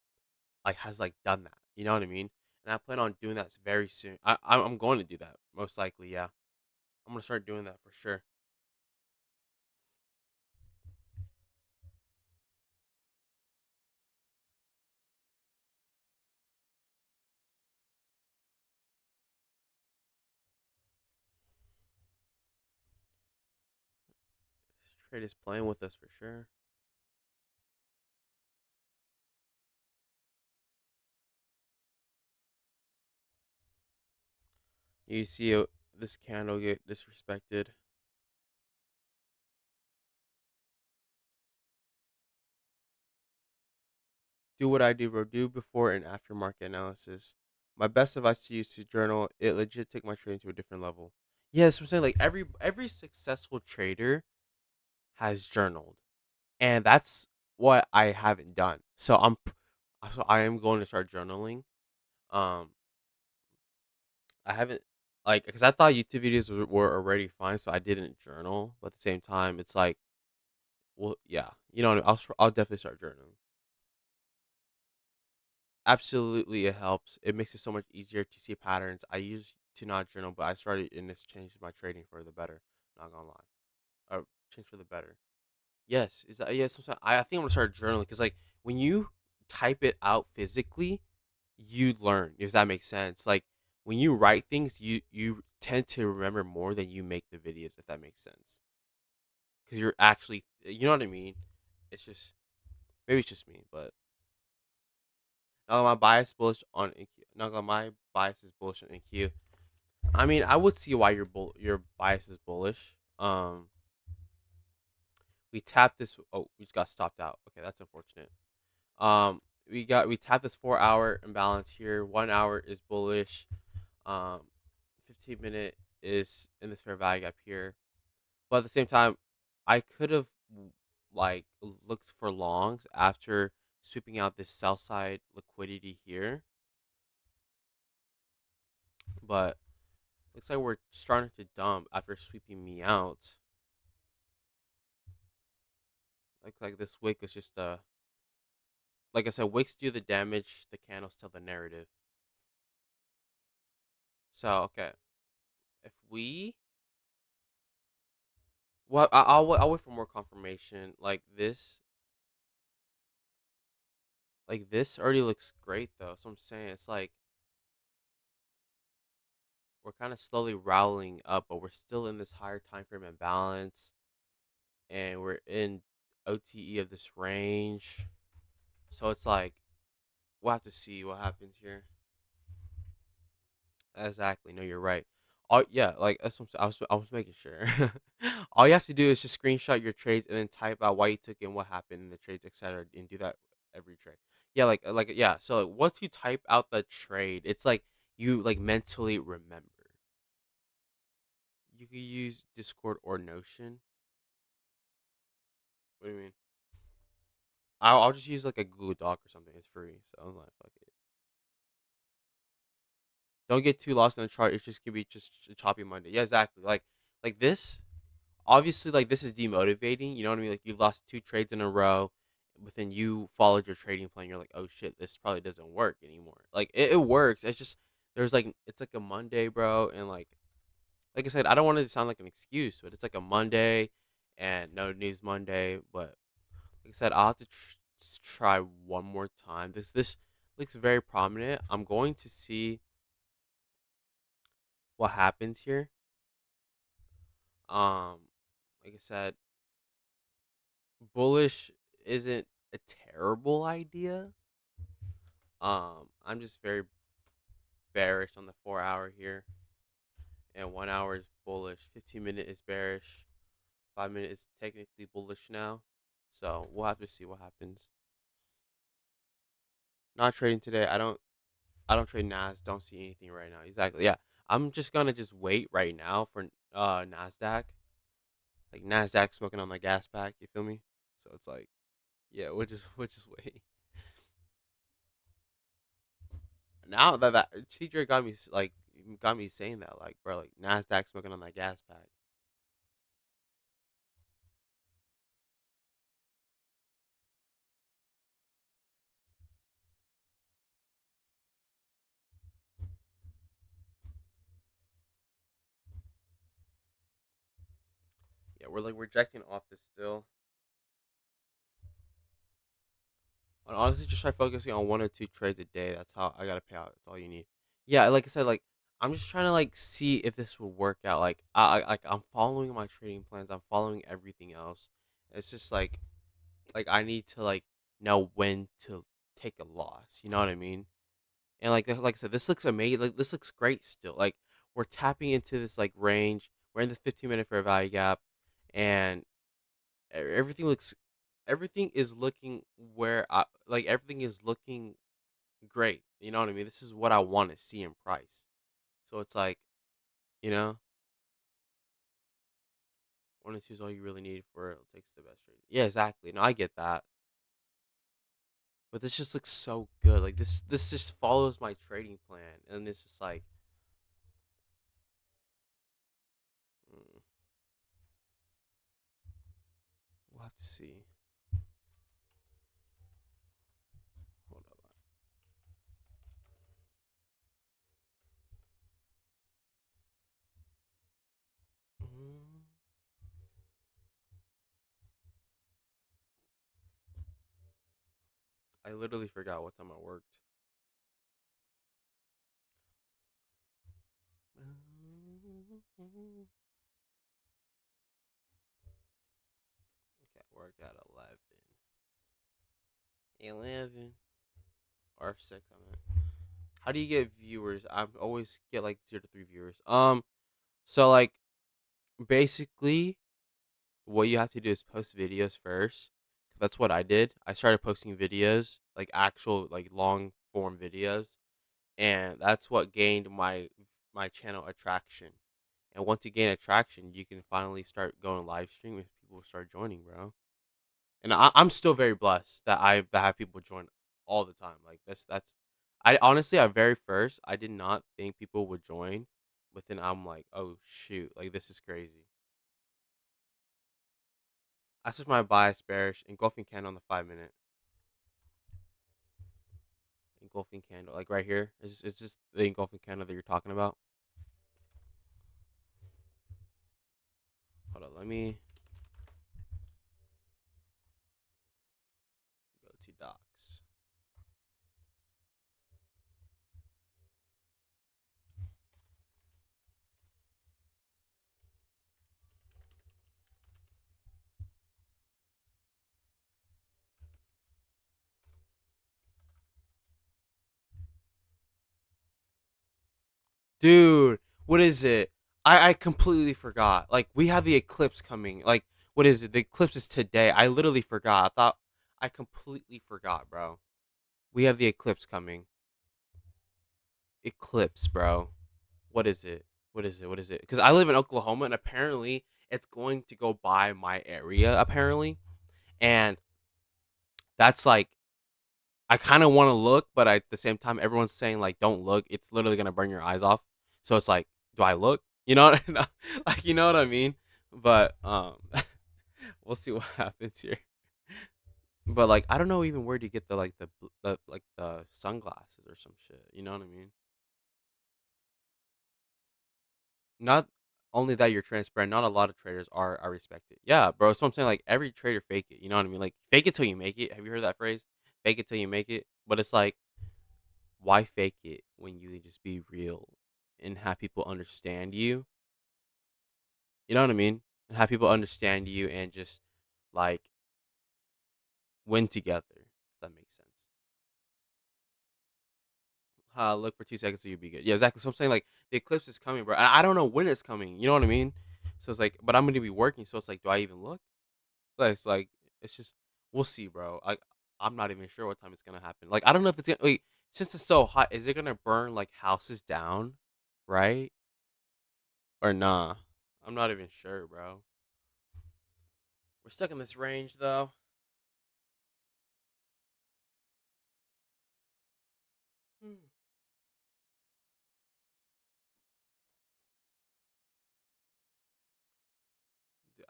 has done that. You know what I mean? And I plan on doing that very soon. I'm going to do that most likely. Yeah, I'm gonna start doing that for sure. This trade is playing with us for sure. You see this candle get disrespected. Do what I do, bro. Do before and after market analysis. My best advice to you is to journal. It legit take my trading to a different level. Yes, I'm saying like every successful trader has journaled, and that's what I haven't done. So I am going to start journaling. Um, I haven't like because I thought YouTube videos were already fine, so I didn't journal. But at the same time, it's like Well, yeah, you know, I'll definitely start journaling. Absolutely, it helps. It makes it so much easier to see patterns. I used to not journal, but I started, and this changed my trading for the better. Not gonna lie, change for the better. Yes, is that yes? I think I'm gonna start journaling because like when you type it out physically, you learn. If that makes sense, like when you write things, you tend to remember more than you make the videos. If that makes sense, because you're actually, you know what I mean. It's just maybe it's just me, but no, my bias bullish on NQ. No, my bias is bullish on NQ. I mean, I would see why your bias is bullish. We tapped this. Oh, we just got stopped out. Okay, that's unfortunate. We tapped this 4 hour imbalance here. 1 hour is bullish. Um, 15 minute is in this fair value gap here. But at the same time, I could have like looked for longs after sweeping out this sell side liquidity here, but looks like we're starting to dump after sweeping me out. Like this wick is just like I said, wicks do the damage, the candles tell the narrative. So okay, if we well, I'll wait for more confirmation. Like this already looks great though. So I'm saying it's like we're kind of slowly rallying up, but we're still in this higher time frame imbalance, and we're in OTE of this range. So it's like we'll have to see what happens here. Exactly. No, you're right. All yeah, like that's what I was making sure. All you have to do is just screenshot your trades and then type out why you took in, what happened in the trades, etc., and do that every trade. Yeah, like yeah. So like, once you type out the trade, it's like you like mentally remember. You can use Discord or Notion. What do you mean? I'll just use like a Google Doc or something. It's free, so I was like, fuck it. Don't get too lost in the chart. It's just gonna be just a choppy Monday. Yeah, exactly. Like this. Obviously, like this is demotivating. You know what I mean? Like you lost two trades in a row, but then you followed your trading plan. You're like, oh shit, this probably doesn't work anymore. Like it works. It's just there's like it's like a Monday, bro, and like I said, I don't want it to sound like an excuse, but it's like a Monday and no news Monday. But like I said, I'll have to try one more time. This looks very prominent. I'm going to see what happens here. Um, like I said, bullish isn't a terrible idea. I'm just very bearish on the 4 hour here, and 1 hour is bullish. 15 minute is bearish. 5 minute is technically bullish now. So we'll have to see what happens. Not trading today. I don't trade Nas. Don't see anything right now. Exactly. Yeah. I'm just gonna just wait right now for Nasdaq. Like Nasdaq smoking on my gas pack. You feel me? So it's like, yeah, we'll just wait. Now that TJ got me like got me saying that like bro like Nasdaq smoking on that gas pack. Yeah, we're like rejecting off this still. And honestly, just try focusing on 1 or 2 trades a day. That's how I gotta pay out. That's all you need. Yeah, like I said, like I'm just trying to like see if this will work out. Like I'm following my trading plans. I'm following everything else. It's just like I need to like know when to take a loss. You know what I mean? And like I said, this looks amazing. Like this looks great still. Like we're tapping into this like range. We're in the 15 minute fair value gap, and everything looks, everything is looking where I like everything is looking great. You know what I mean? This is what I want to see in price. So it's like, you know, 1 and 2 is all you really need for it takes the best trade. Yeah, exactly. No, I get that. But this just looks so good. Like this just follows my trading plan, and it's just like, mm, we'll have to see. Hold up. Mm, I literally forgot what time I worked. Okay, work at 11. 11 or 6. I mean, how do you get viewers? I always get like 0 to 3 viewers. So like basically, what you have to do is post videos first. That's what I did. I started posting videos, like actual like long form videos, and that's what gained my channel attraction. And once you gain attraction, you can finally start going live stream and people start joining, bro. And I'm still very blessed that have people join all the time. Like that's I honestly at very first I did not think people would join, but then I'm like, oh shoot, like this is crazy. I switched my bias bearish engulfing candle on the 5 minute engulfing candle, like right here. Is this the engulfing candle that you're talking about? Hold on, let me go to docs. Dude, what is it? I completely forgot. Like we have the eclipse coming. Like what is it? The eclipse is today. I literally forgot. I thought I completely forgot, bro. We have the eclipse coming. Eclipse, bro. What is it? What is it? What is it? Because I live in Oklahoma and apparently it's going to go by my area apparently, and that's like I kind of want to look, but at the same time, everyone's saying like, "Don't look. It's literally gonna burn your eyes off." So it's like, do I look? You know, like you know what I mean? But we'll see what happens here. But like, I don't know even where to get the like the like the sunglasses or some shit. You know what I mean? Not only that you're transparent. Not a lot of traders are respected. Yeah, bro. So I'm saying like every trader fake it. You know what I mean? Like fake it till you make it. Have you heard that phrase? Fake it till you make it. But it's like why fake it when you can just be real and have people understand you? You know what I mean? And have people understand you and just like win together. If that makes sense. Look for 2 seconds so you'll be good. Yeah, exactly. So I'm saying like the eclipse is coming, bro. I don't know when it's coming. You know what I mean? So it's like, but I'm gonna be working. So it's like, do I even look? Like it's just we'll see, bro. I'm not even sure what time it's gonna happen. Like I don't know if it's gonna wait since it's so hot. Is it gonna burn like houses down, right? Or nah? I'm not even sure, bro. We're stuck in this range though. Hmm.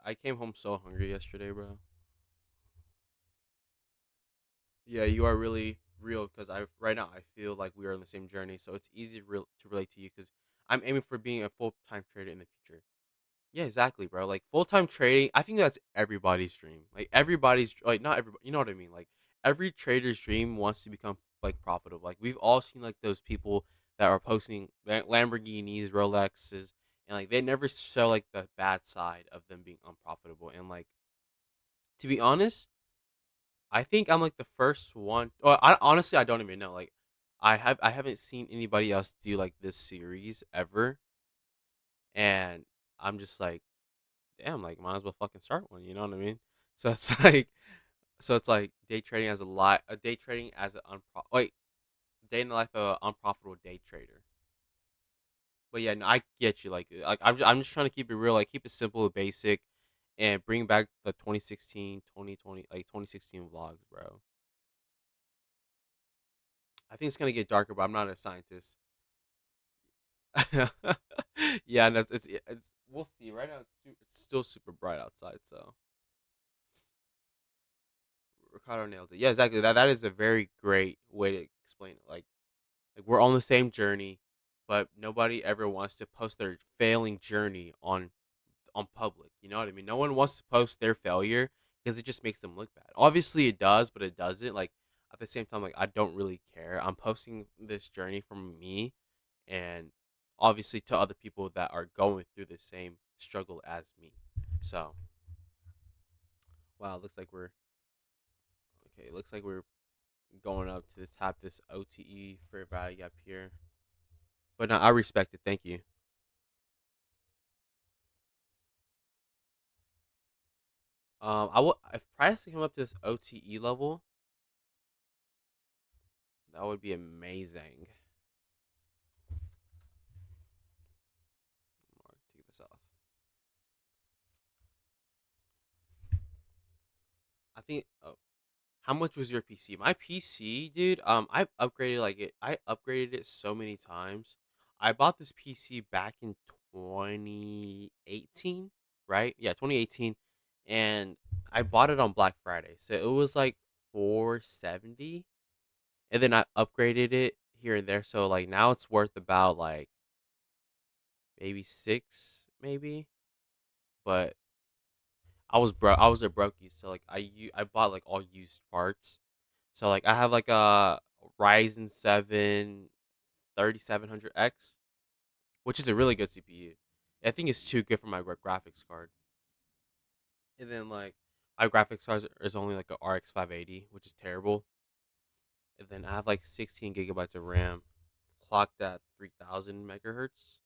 I came home so hungry yesterday, bro. Yeah, you are really real because I right now I feel like we are on the same journey, so it's easy to relate to you because I'm aiming for being a full time trader in the future. Yeah, exactly, bro. Like full time trading, I think that's everybody's dream. Like everybody's like not everybody, you know what I mean? Like every trader's dream wants to become like profitable. Like we've all seen like those people that are posting Lamborghinis, Rolexes, and like they never show like the bad side of them being unprofitable. And like to be honest, I think I'm like the first one. Well, I honestly I don't even know. Like I haven't seen anybody else do like this series ever, and I'm just like damn, like might as well fucking start one. You know what I mean? So it's like, so it's like day trading as a day trading as an day in the life of an unprofitable day trader. But yeah, no, I get you. Like I'm just trying to keep it real, like keep it simple and basic, and bring back the 2016, 2020, like 2016 vlogs, bro. I think it's gonna get darker, but I'm not a scientist. Yeah, and it's we'll see. Right now, it's still super bright outside, so Ricardo nailed it. Yeah, exactly. That is a very great way to explain it. Like we're on the same journey, but nobody ever wants to post their failing journey on public. You know what I mean? No one wants to post their failure because it just makes them look bad. Obviously, it does, but it doesn't. Like at the same time, like I don't really care. I'm posting this journey from me, and obviously to other people that are going through the same struggle as me. So, wow, looks like we're okay. Looks like we're going up to tap this OTE for value gap here. But no, I respect it. Thank you. I would if price can come up to this OTE level, that would be amazing. Take this off. I think. Oh, how much was your PC? My PC, dude. I upgraded like it. I upgraded it so many times. I bought this PC back in 2018, right? Yeah, 2018, and I bought it on Black Friday, so it was like 470, and then I upgraded it here and there. So like now it's worth about like maybe six, maybe. But I was a brokey, so like I bought like all used parts. So like I have like a Ryzen 7 3700X, which is a really good CPU. I think it's too good for my graphics card. And then like my graphics card is only like a RX 580, which is terrible. And then I have like 16 gigabytes of RAM, clocked at 3000 megahertz.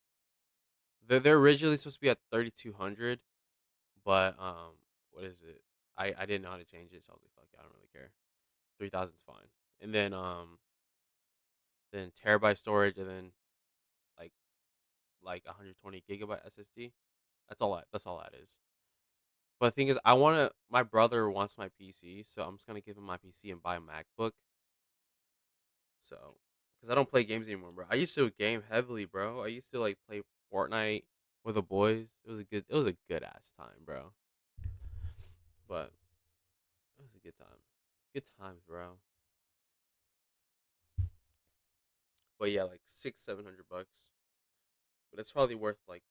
They're originally supposed to be at 3200, but what is it? I didn't know how to change it, so I was like, fuck, it, I don't really care. 3000 is fine. And then terabyte storage, and then like 120 gigabyte SSD. That's all that is. But the thing is, I want to. My brother wants my PC, so I'm just gonna give him my PC and buy a MacBook. So, because I don't play games anymore, bro. I used to game heavily, bro. I used to like play Fortnite with the boys. It was a good ass time, bro. But it was a good time. Good times, bro. But yeah, like 600-700 bucks. But it's probably worth like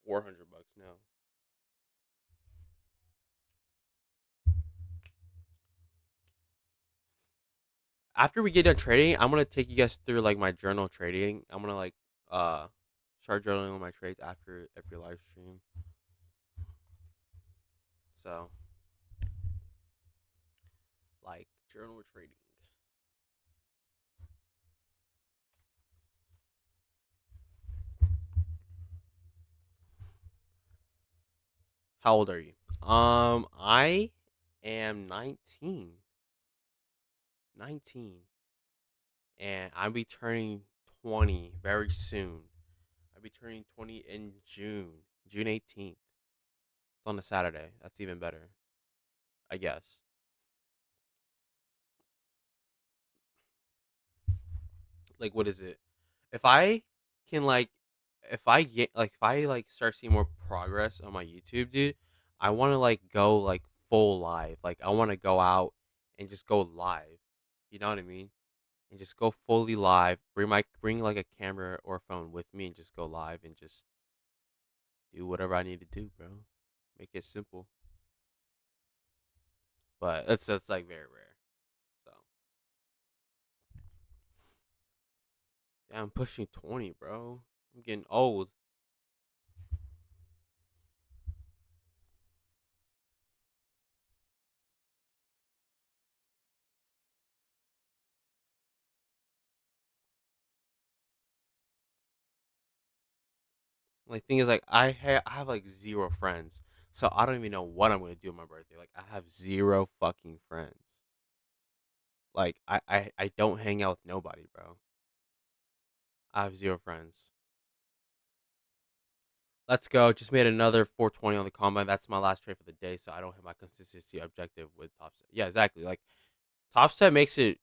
400 bucks now. After we get done trading, I'm gonna take you guys through like my journal trading. I'm gonna like uh start journaling on my trades after every live stream. So like journal trading. How old are you? I am 19. 19. And I'll be turning 20 very soon. I'll be turning 20 in June. June 18th. It's on a Saturday. That's even better, I guess. Like what is it? If I can like if I like start seeing more progress on my YouTube, dude, I want to like go like full live. Like I want to go out and just go live. You know what I mean? And just go fully live. Bring like a camera or phone with me and just go live and just do whatever I need to do, bro. Make it simple. But that's like very rare. So yeah, I'm pushing 20, bro. I'm getting old. Like thing is like I have like zero friends. So I don't even know what I'm gonna do on my birthday. Like I have zero fucking friends. Like I don't hang out with nobody, bro. I have zero friends. Let's go. Just made another 420 on the combine. That's my last trade for the day, so I don't have my consistency objective with top set. Yeah, exactly. Like top set makes it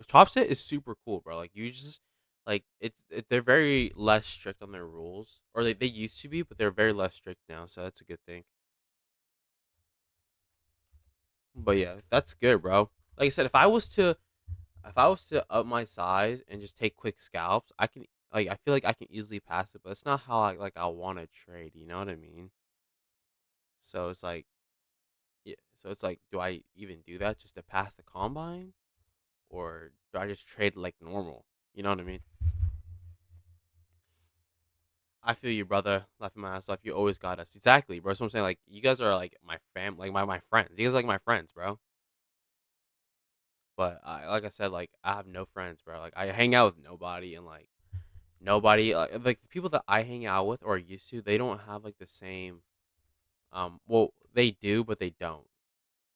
top set is super cool, bro. Like you just like they're very less strict on their rules. Or they used to be, but they're very less strict now, so that's a good thing. But yeah, that's good, bro. Like I said, if I was to up my size and just take quick scalps, I can like I feel like I can easily pass it, but it's not how I want to trade. You know what I mean? So it's like yeah. So it's like, do I even do that just to pass the combine, or do I just trade like normal? You know what I mean? I feel you, brother. Laughing my ass off. You always got us. Exactly, bro. So I'm saying, like, you guys are like my fam, like my friends. You guys are like my friends, bro. But like I said, like I have no friends, bro. Like I hang out with nobody, and like nobody, like the people that I hang out with or used to, they don't have like the same. Well, they do, but they don't.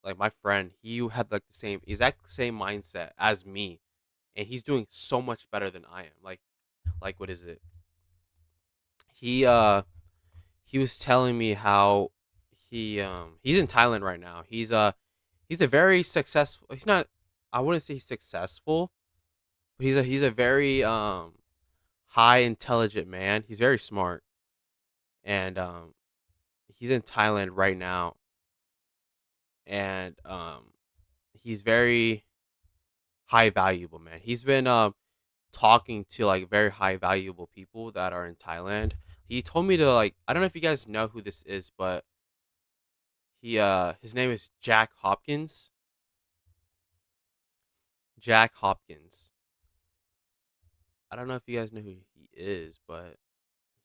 Like my friend, he had like the same exact same mindset as me, and he's doing so much better than I am. Like what is it? He uh he was telling me how he's in Thailand right now. He's a very successful. He's not. I wouldn't say he's successful, but he's a very high intelligent man. He's very smart, and he's in Thailand right now, and he's very high valuable man. He's been talking to like very high valuable people that are in Thailand. He told me to like I don't know if you guys know who this is, but his name is Jack Hopkins. Jack Hopkins. I don't know if you guys know who he is, but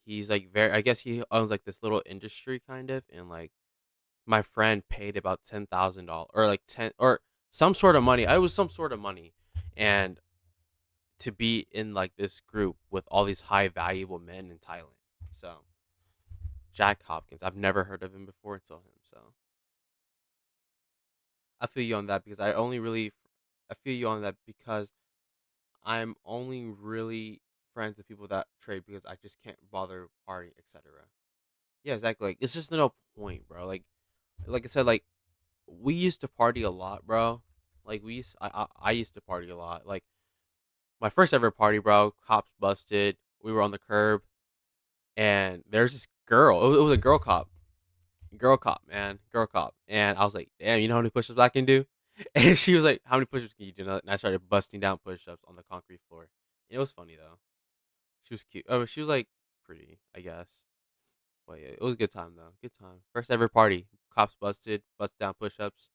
he's like very I guess he owns like this little industry kind of, and like my friend paid about $10,000 or like 10 or some sort of money. It was some sort of money, and to be in like this group with all these high valuable men in Thailand. So Jack Hopkins, I've never heard of him before until him. So I feel you on that because I feel you on that because I'm only really friends with people that trade because I just can't bother partying, etc. Yeah, exactly. Like it's just no point, bro. Like I said, like we used to party a lot, bro. Like I used to party a lot. Like my first ever party, bro. Cops busted. We were on the curb, and there's this girl. It was a girl cop, man, girl cop. And I was like, damn, you know how many push-ups I can do? And she was like, how many push-ups can you do? And I started busting down push-ups on the concrete floor. It was funny though. She was cute. Oh, she was like pretty, I guess. But yeah, it was a good time though. Good time. First ever party. Cops busted down push-ups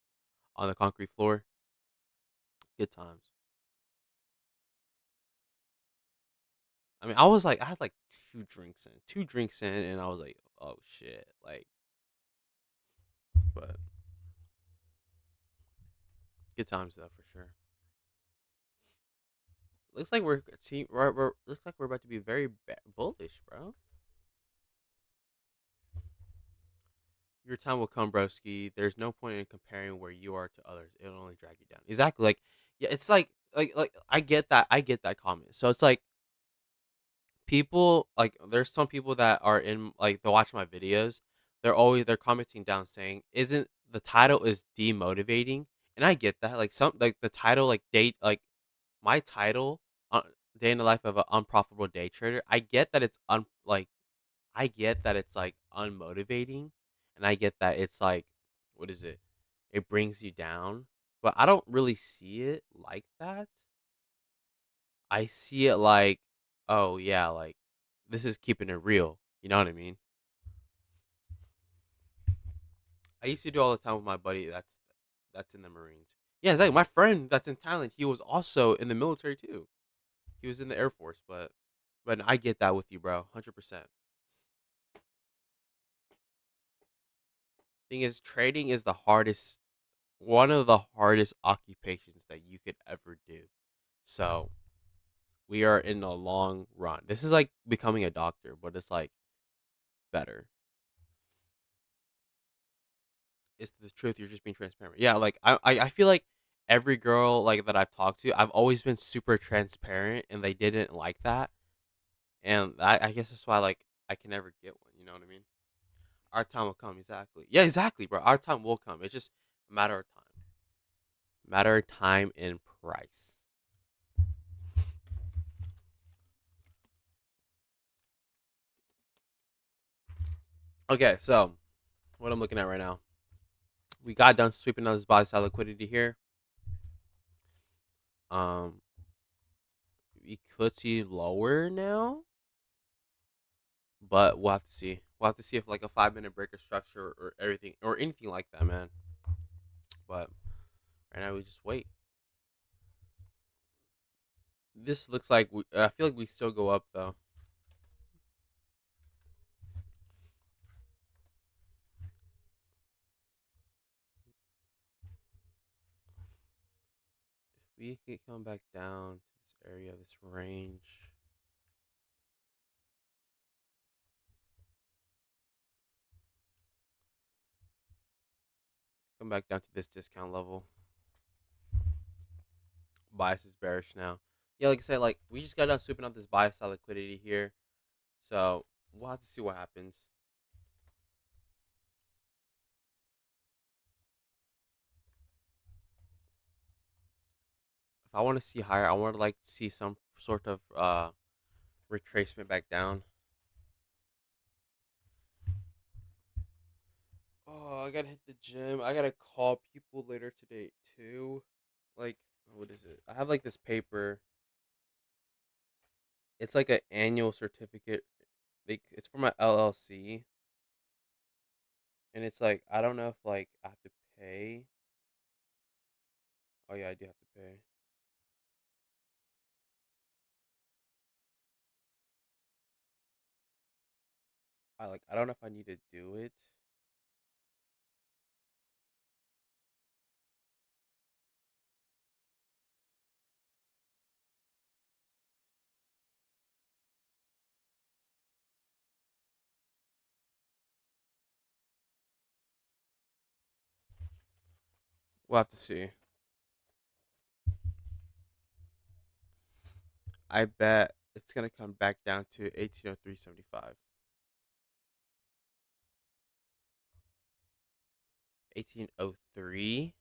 on the concrete floor. Good times. I mean, I had like two drinks in, and I was like, oh shit, like, but good times though for sure. Looks like looks like we're about to be very bullish, bro. Your time will come, broski. There's no point in comparing where you are to others. It'll only drag you down. Exactly. Like, yeah, it's like I get that. I get that comment. So it's like people like there's some people that are in like they watch my videos. They're commenting down saying, "Isn't the title is demotivating?" And I get that. Like some like the title like date like my title, uh, day in the life of an unprofitable day trader. I get that it's I get that it's like unmotivating, and I get that it's like, what is it? It brings you down, but I don't really see it like that. I see it like, oh yeah, like this is keeping it real. You know what I mean? I used to do all the time with my buddy that's in the Marines. Yeah, it's like my friend that's in Thailand. He was also in the military too. He was in the Air Force, but I get that with you, bro. 100%. Thing is, trading is the hardest one of the hardest occupations that you could ever do. So we are in a long run. This is like becoming a doctor, but it's like better. It's the truth. You're just being transparent. Yeah, like I feel like every girl like that I've talked to, I've always been super transparent, and they didn't like that. And I guess that's why like I can never get one. You know what I mean? Our time will come. Exactly. Yeah, exactly, bro. Our time will come. It's just a matter of time. Matter of time and price. Okay, so what I'm looking at right now. We got done sweeping on this buy side liquidity here. Um, we could see lower now, but we'll have to see. We'll have to see if like a 5 minute breaker structure or everything or anything like that, man. But right now we just wait. This looks like I feel like we still go up though. If we could come back down to this area, this range, come back down to this discount level. Bias is bearish now. Yeah, like I said, like we just got done sweeping up this bias style liquidity here, so we'll have to see what happens. If I want to see higher, I want to like see some sort of retracement back down. Oh, I gotta hit the gym. I gotta call people later today too. Like, what is it? I have like this paper. It's like an annual certificate. Like, it's for my LLC, and it's like I don't know if like I have to pay. Oh yeah, I do have to pay. I don't know if I need to do it. We'll have to see. I bet it's gonna come back down to 1803.75. 1803.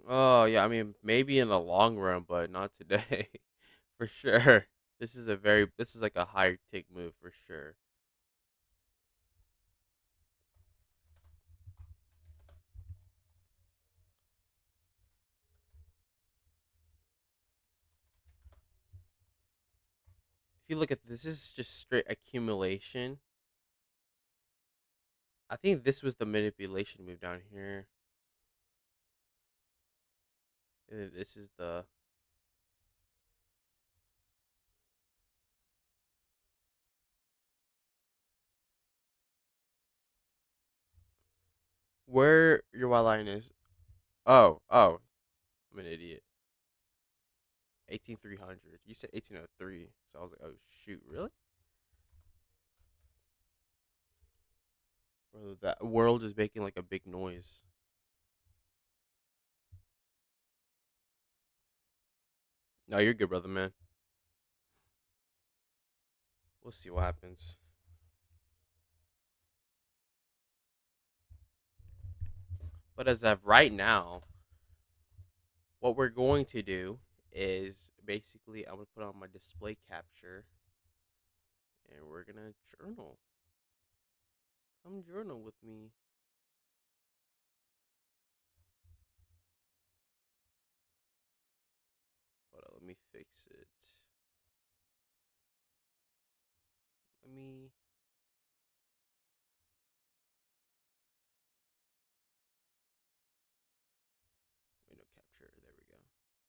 Oh yeah, I mean maybe in the long run, but not today, for sure. This is like a higher take move for sure. If you look at this is just straight accumulation. I think this was the manipulation move down here. And then this is the where your white line is. Oh, I'm an idiot. 18300. You said 1803, so I was like, oh shoot, really? Bro, that world is making like a big noise. No, you're good, brother, man. We'll see what happens. But as of right now, what we're going to do is basically I'm gonna put on my display capture and we're gonna journal. Come journal with me. Hold on, let me fix it. Let me window capture. There we go.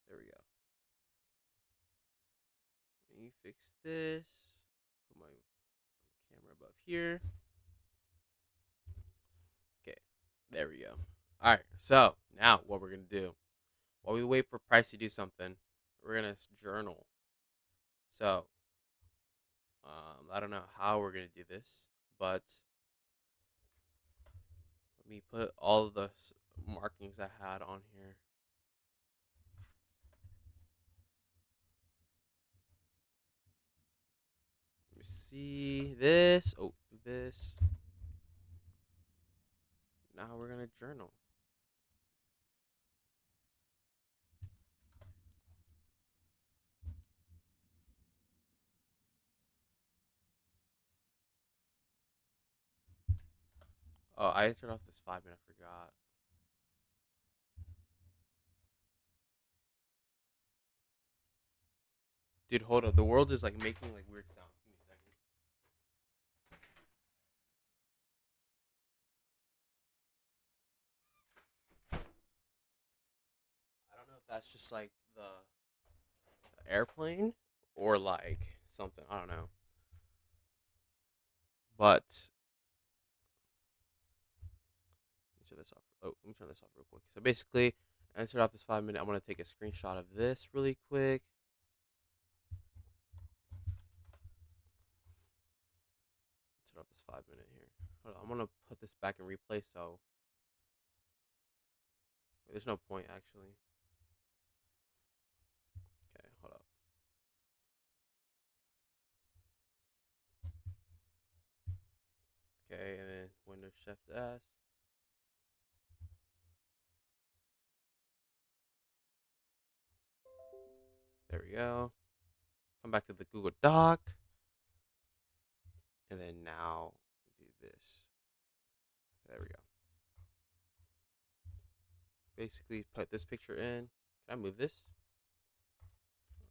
There we go. Let me fix this. Put my camera above here. Okay, there we go. All right. So now what we're gonna do? While we wait for price to do something, we're gonna journal. So I don't know how we're gonna do this, but let me put all of the markings I had on here. Let me see this. Oh, this. Now we're gonna journal. Oh, I turned off this 5 minute. I forgot. Dude, hold up. The world is like making like weird sounds. Give me a second. I don't know if that's just like the airplane or like something. I don't know. But let me turn this off. Oh, let me turn this off real quick. So basically, I turned off this 5 minute. I'm gonna take a screenshot of this really quick. Turn off this 5 minute here. Hold on, I'm gonna put this back in replay. So there's no point actually. Okay, hold up. Okay, and then Windows Shift S. There we go. Come back to the Google Doc. And then now do this. There we go. Basically put this picture in. Can I move this?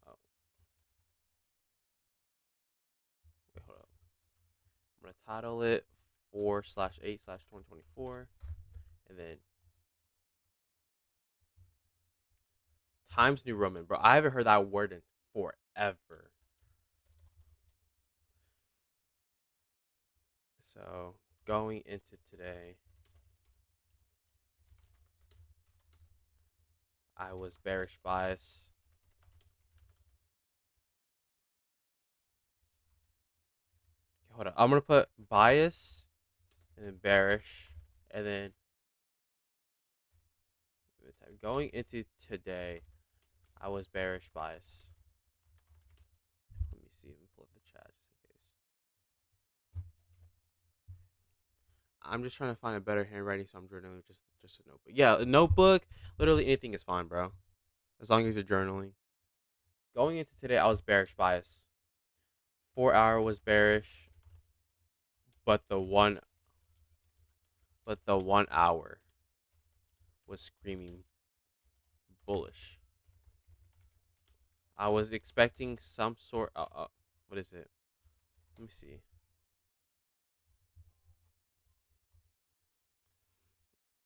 Oh, wait, hold up. I'm gonna title it 4/8/2024. And then Times New Roman. Bro, I haven't heard that word in forever. So going into today, I was bearish bias. Okay, hold on. I'm gonna put bias and then bearish, and then going into today, I was bearish bias. Let me see. Let me pull up the chat just in case. I'm just trying to find a better handwriting, so I'm journaling just a notebook. Yeah, a notebook. Literally anything is fine, bro. As long as you're journaling. Going into today, I was bearish bias. 4 hour was bearish, but the 1 hour was screaming bullish. I was expecting some sort. What is it? Let me see.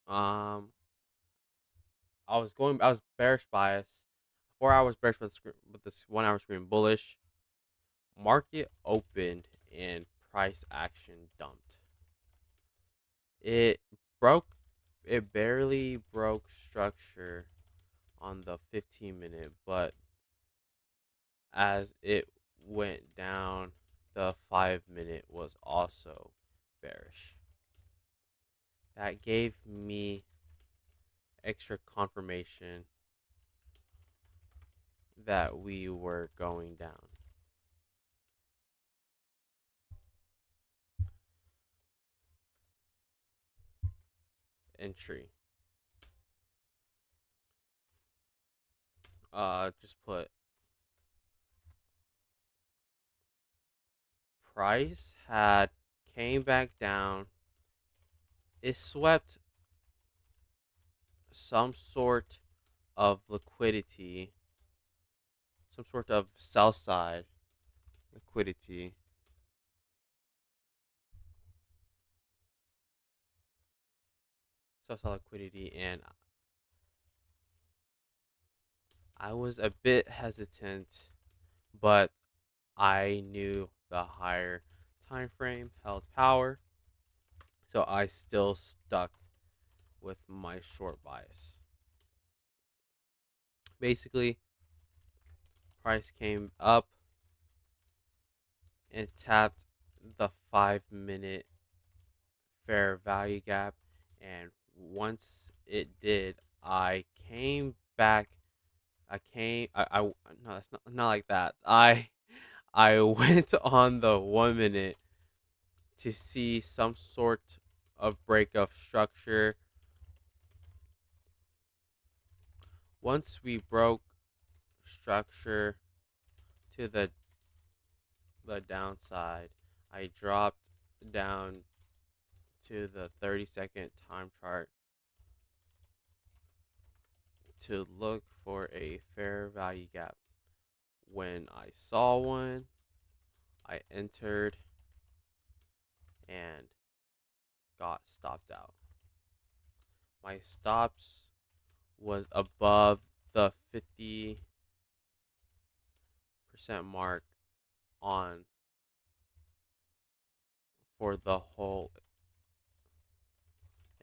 Um, I was bearish bias. 4 hours bearish, but this 1 hour screaming bullish. Market opened and price action dumped. It broke. It barely broke structure on the 15 minute, but as it went down, the 5 minute was also bearish. That gave me extra confirmation that we were going down. Entry. Just put price had came back down. It swept some sort of liquidity, some sort of sell side liquidity. Sell side liquidity, and I was a bit hesitant, but I knew the higher time frame held power, so I still stuck with my short bias. Basically, price came up and tapped the 5 minute fair value gap, and once it did, I came back. I no, that's not like that. I went on the 1 minute to see some sort of break of structure. Once we broke structure to the downside, I dropped down to the 30-second time chart to look for a fair value gap. When I saw one, I entered and got stopped out. My stops was above the 50% mark on for the whole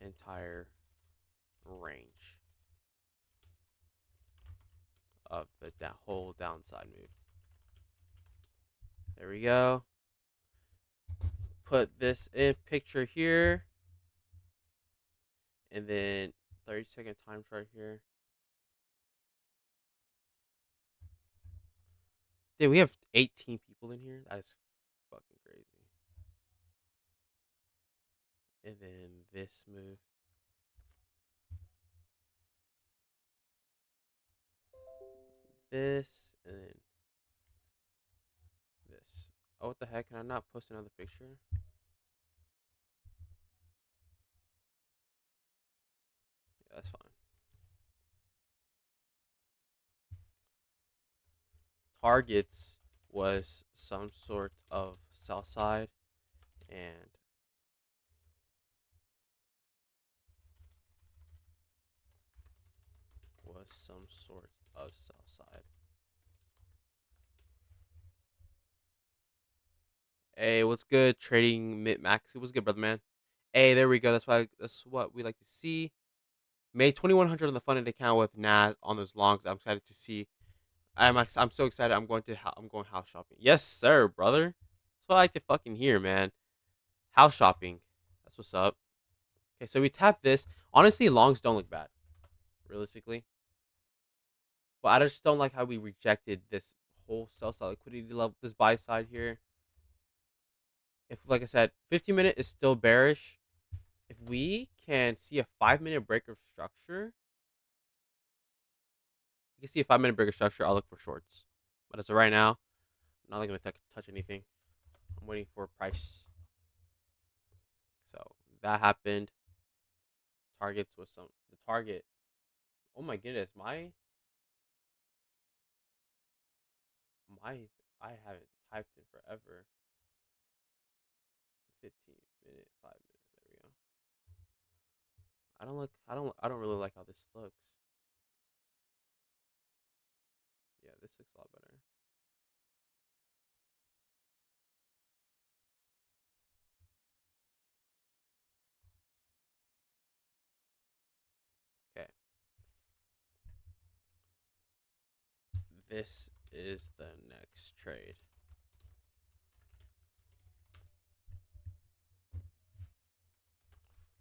entire range of the whole downside move. There we go. Put this in picture here, and then 30-second time chart here. Dude, we have 18 people in here. That is fucking crazy. And then this move. This, and then this. Oh, what the heck? Can I not post another picture? Yeah, that's fine. Targets was some sort of sell side, and was some sort of sell side. Hey, what's good? Trading mid max. What's good, brother man? Hey, there we go. That's what we like to see. Made 2100 on the funded account with Nas on those longs. I'm excited to see. I'm so excited. I'm going house shopping. Yes, sir, brother. That's what I like to fucking hear, man. House shopping. That's what's up. Okay, so we tap this. Honestly, longs don't look bad, realistically. But I just don't like how we rejected this whole sell side liquidity level, this buy side here. If, like I said, 15-minute is still bearish. If we can see a 5-minute break of structure, you can see a 5-minute break of structure. I'll look for shorts. But as of right now, I'm not going to touch anything. I'm waiting for a price. So that happened. Targets was the target. Oh my goodness, my I haven't typed in forever. 15-minute, 5-minute. There we go. I don't really like how this looks. Yeah, this looks a lot better. Okay. This is the next trade.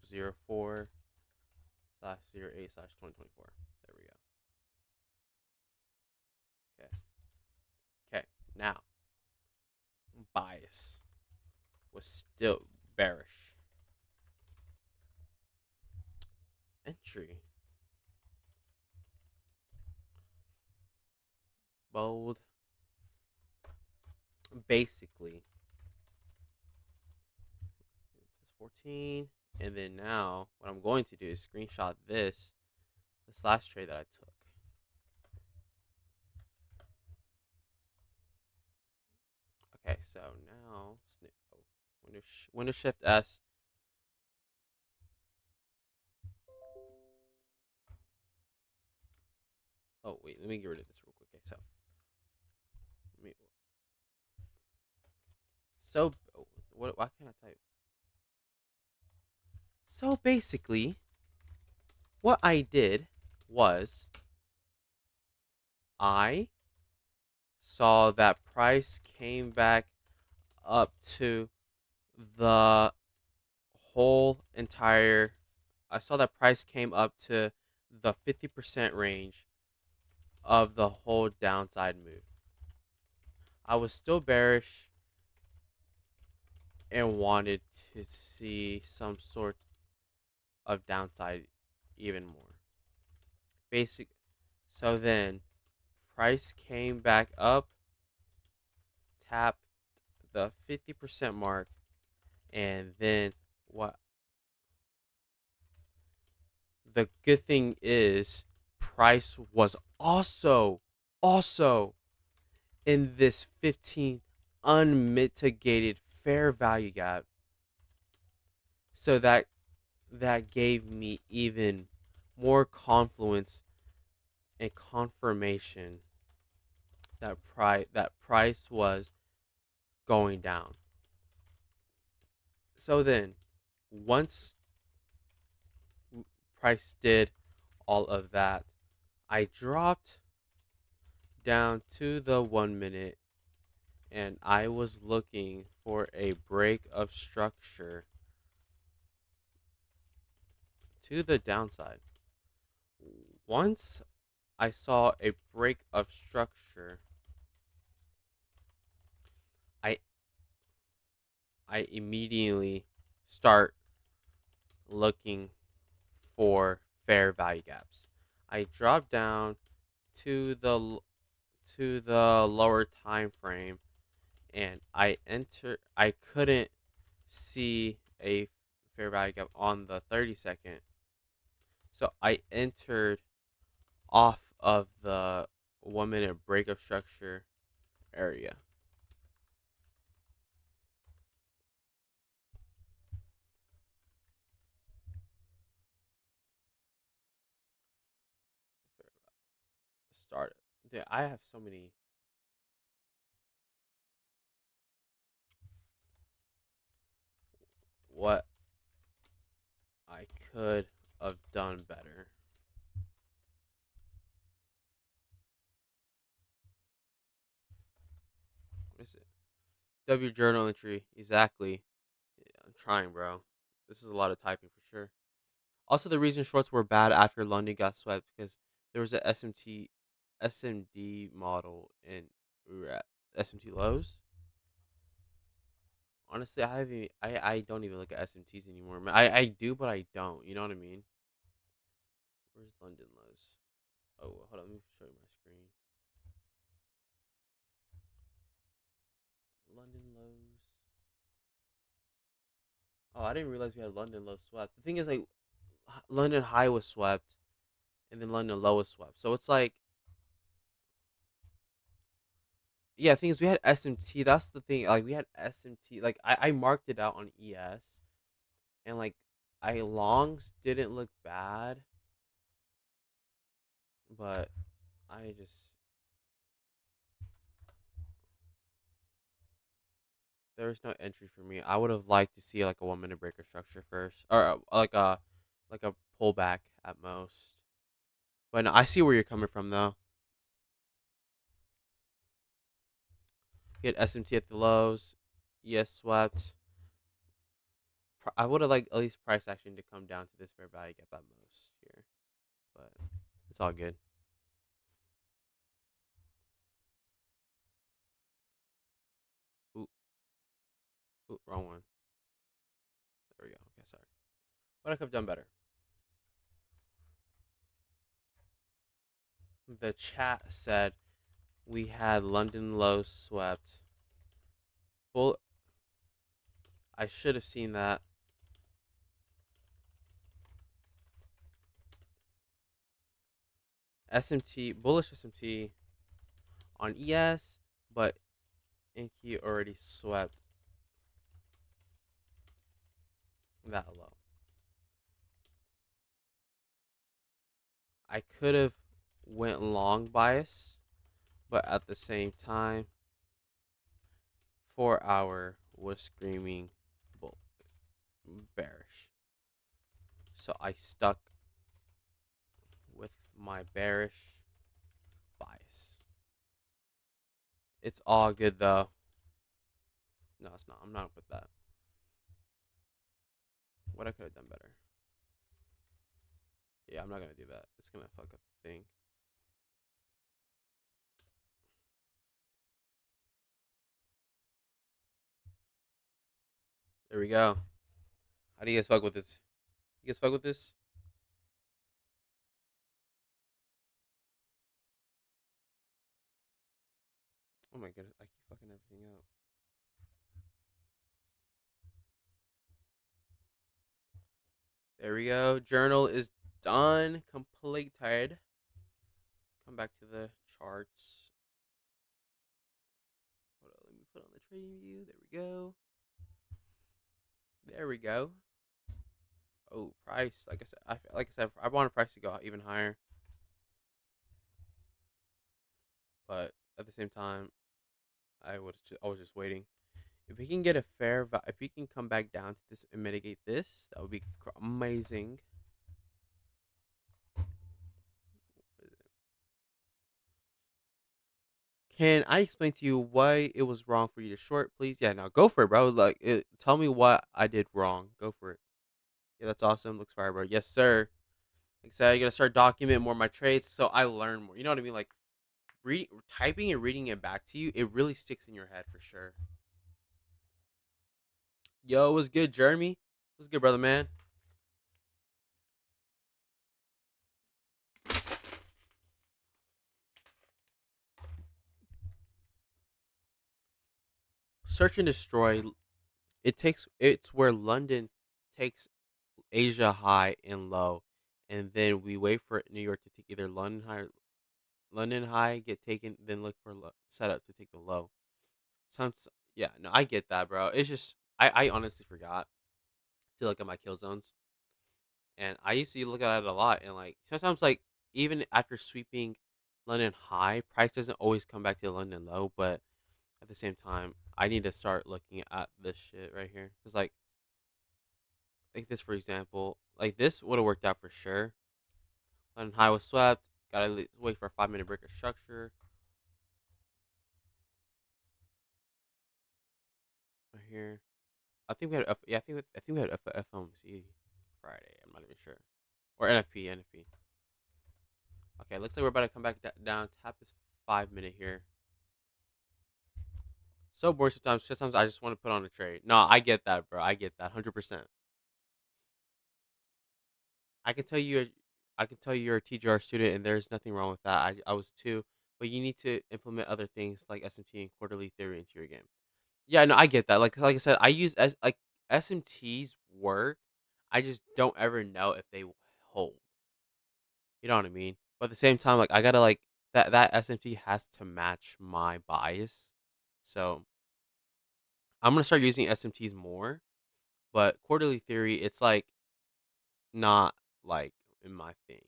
04/08/2024. There we go. Okay. Okay. Now, bias was still bearish. Entry. Bold. Basically. 14. And then now, what I'm going to do is screenshot this last trade that I took. Okay, so now, Windows Shift S. Oh, wait, let me get rid of this real quick. Okay, so, let me, why can't I type? So basically, what I did was I saw that price came back up to the whole entire. I saw that price came up to the 50% range of the whole downside move. I was still bearish and wanted to see some sort of downside even more. Basic. So then price came back up, tapped the 50% mark, and then what the good thing is price was also in this 15 unmitigated fair value gap. So that gave me even more confluence and confirmation that price was going down. So then, once price did all of that, I dropped down to the 1 minute and I was looking for a break of structure to the downside. Once I saw a break of structure, I I immediately start looking for fair value gaps. I drop down to the lower time frame and I couldn't see a fair value gap on the 30-second. So I entered off of the 1 minute break of structure area. Started. Dude, I have so many. What I could have done better. What is it? W journal entry. Exactly. Yeah, I'm trying, bro. This is a lot of typing for sure. Also, the reason shorts were bad after London got swept because there was a SMD model and we were at SMT lows. Honestly, I don't even look at SMTs anymore. I do, but I don't. You know what I mean? Where's London lows? Oh, hold on. Let me show you my screen. London lows. Oh, I didn't realize we had London low swept. The thing is, like, London high was swept, and then London low was swept. So it's like, yeah. The thing is, we had SMT. That's the thing. Like, we had SMT. Like, I marked it out on ES, and like, I longs didn't look bad, but I just there was no entry for me. I would have liked to see like a 1 minute breaker structure first, or like a pullback at most. But no, I see where you're coming from though. Get SMT at the lows, ES swept. I would have liked at least price action to come down to this fair value gap at most here, but it's all good. Ooh, ooh, wrong one. There we go. Okay, sorry. What I could have done better. The chat said we had London low swept. Bull. I should have seen that. SMT bullish SMT on ES, but Inky already swept that low. I could have went long bias, but at the same time, 4 hour was screaming bull bearish. So I stuck with my bearish bias. It's all good though. No, it's not. I'm not with that. What I could have done better. Yeah, I'm not gonna do that. It's gonna fuck up the thing. There we go. How do you guys fuck with this? You guys fuck with this? Oh my goodness, I keep fucking everything up. There we go. Journal is done, completed. Come back to the charts. Hold on, let me put on the trading view. There we go. There we go. Oh, price. Like I said, I wanted price to go even higher, but at the same time, I was just waiting. If we can get a if we can come back down to this and mitigate this, that would be amazing. Can I explain to you why it was wrong for you to short, please? Yeah, now go for it, bro. Tell me what I did wrong. Go for it. Yeah, that's awesome. Looks fire, bro. Yes, sir. Like I said, I gotta start documenting more of my trades so I learn more. You know what I mean? Like typing and reading it back to you, it really sticks in your head for sure. Yo, what's good, Jeremy? What's good, brother, man? Search and destroy. It's where London takes Asia high and low, and then we wait for New York to take either London high get taken, then look for setup to take the low. Sounds Yeah, no, I get that, bro. It's just I honestly forgot to look at my kill zones, and I used to look at it a lot, and like sometimes like even after sweeping London high, price doesn't always come back to London low, but at the same time, I need to start looking at this shit right here because like this for example, like this would have worked out for sure. London high was swept. Gotta wait for a 5 minute break of structure right here. I think we had yeah, I think we had FOMC Friday. I'm not even sure, or NFP NFP. Okay, looks like we're about to come back down. Tap this 5 minute here. So bored sometimes. Sometimes I just want to put on a trade. No, I get that, bro. I get that 100%. I can tell you, I can tell you're a TGR student, and there's nothing wrong with that. I was too, but you need to implement other things like SMT and quarterly theory into your game. Yeah, no, I get that. Like I said, I use SMTs work. I just don't ever know if they hold. You know what I mean? But at the same time, like I gotta like that SMT has to match my bias. So I'm gonna start using SMTs more. But quarterly theory, it's like not like in my thing.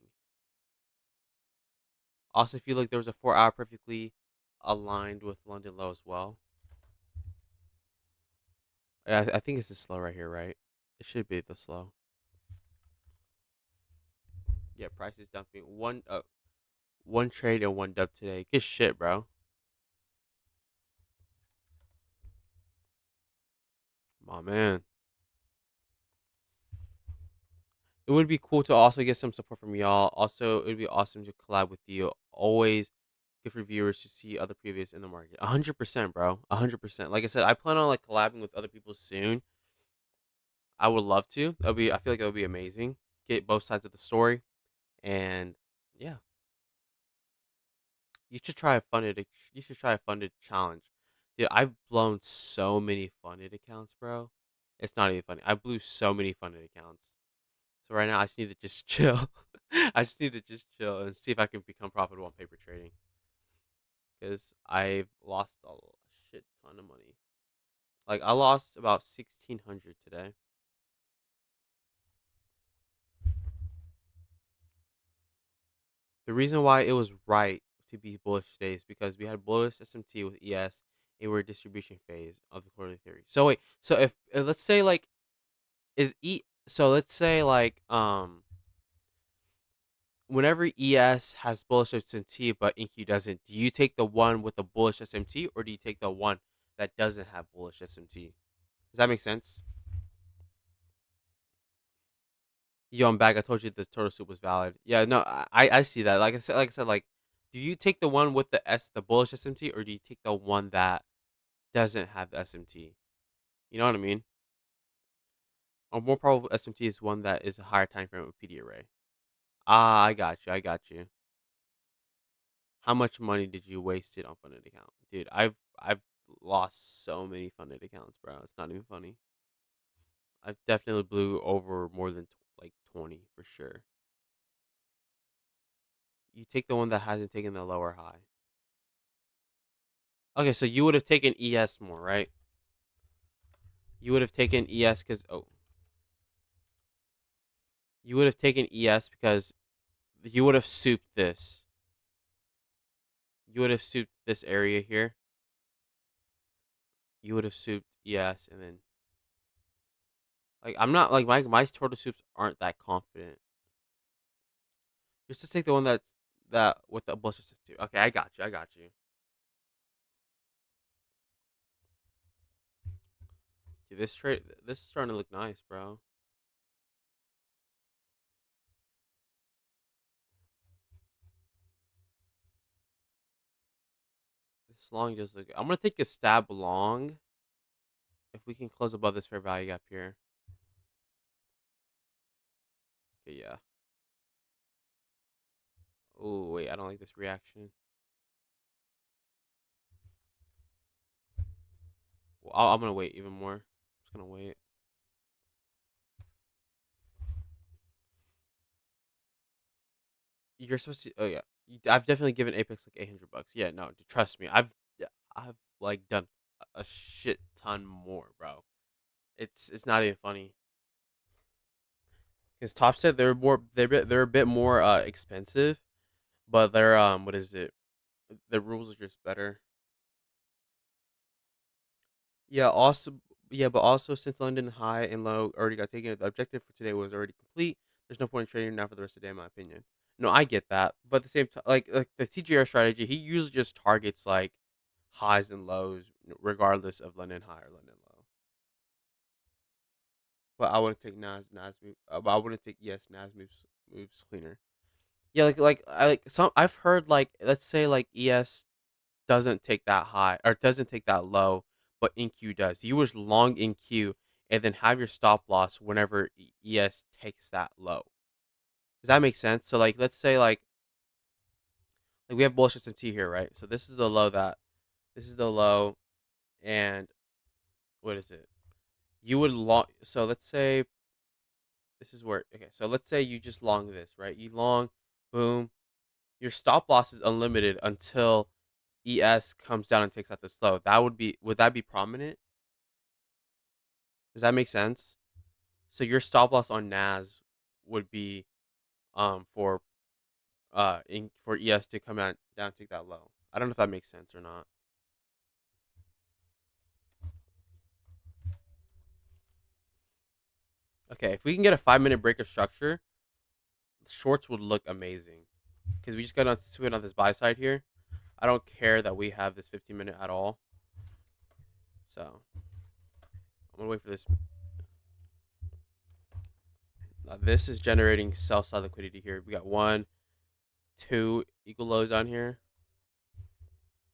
Also, if you look, there was a 4 hour perfectly aligned with London low as well. Yeah, I think this is slow right here, right? It should be the slow. Yeah, price is dumping. One trade and one dub today. Good shit, bro. My man. It would be cool to also get some support from y'all. Also, it would be awesome to collab with you. Always good for viewers to see other previous in the market. 100%, bro. 100%. Like I said, I plan on like collabing with other people soon. I would love to. I feel like that would be amazing. Get both sides of the story. And yeah, you should try a funded. You should try a funded challenge, dude. I've blown so many funded accounts, bro. It's not even funny. I blew so many funded accounts. So right now, I just need to just chill. I just need to just chill and see if I can become profitable on paper trading. Because I've lost a shit ton of money. Like I lost about 1,600 today. The reason why it was right to be bullish today is because we had bullish SMT with ES and we're distribution phase of the quarterly theory. So wait, so if let's say like is E so let's say like whenever ES has bullish SMT but INQ doesn't, do you take the one with the bullish SMT or do you take the one that doesn't have bullish SMT? Does that make sense? Yo, I'm back. I told you the total soup was valid. Yeah, no, I see that. Like I said, like, do you take the one with the bullish SMT, or do you take the one that doesn't have the SMT? You know what I mean? A more probable SMT is one that is a higher time frame of PD array. Ah, I got you. I got you. How much money did you waste it on funded account, dude? I've lost so many funded accounts, bro. It's not even funny. I've definitely blew over more than like 20 for sure. You take the one that hasn't taken the lower high. Okay, so you would have taken ES more, right? You would have taken ES because you would have taken ES because you would have souped this. You would have souped this area here. You would have souped ES and then like I'm not like my turtle soups aren't that confident. Just to take the one that with the bullshit too. Okay, I got you. I got you. Dude, this trade this is starting to look nice, bro. This long does look. I'm gonna take a stab long if we can close above this fair value gap here. Okay, yeah. Oh wait, I don't like this reaction. Well, I'm gonna wait even more. I'm just gonna wait. You're supposed to. Oh yeah, I've definitely given Apex like $800. Yeah, no, trust me. I've like done a shit ton more, bro. It's not even funny. Because Top Step they're a bit more expensive, but they're what is it? The rules are just better. Yeah, also but also since London high and low already got taken, the objective for today was already complete. There's no point in trading now for the rest of the day, in my opinion. No, I get that, but at the same time, like the TGR strategy, he usually just targets like highs and lows, regardless of London high or London low. But I wouldn't take Nas move. But I wouldn't take Nas moves cleaner. Yeah, I've heard like let's say like ES doesn't take that high or doesn't take that low, but NQ does. You was long NQ and then have your stop loss whenever ES takes that low. Does that make sense? So like let's say like we have bullshit some T here, right? So this is the low and what is it? You would long so let's say this is where okay, so let's say you just long this, right? You long, boom. Your stop loss is unlimited until ES comes down and takes out the slow. Would that be prominent? Does that make sense? So your stop loss on NAS would be for for ES to come out down and take that low. I don't know if that makes sense or not. Okay, if we can get a 5 minute break of structure, shorts would look amazing. Because we just got on swing on this buy side here. I don't care that we have this 15 minute at all. So I'm gonna wait for this. This is generating sell side liquidity here. We got one, two equal lows on here.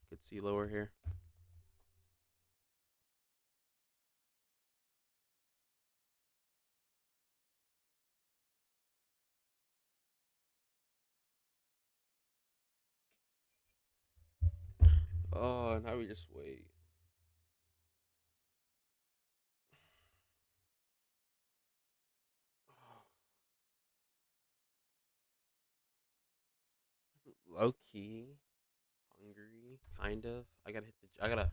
You could see lower here. Oh, now we just wait. Low key, hungry, kind of. I gotta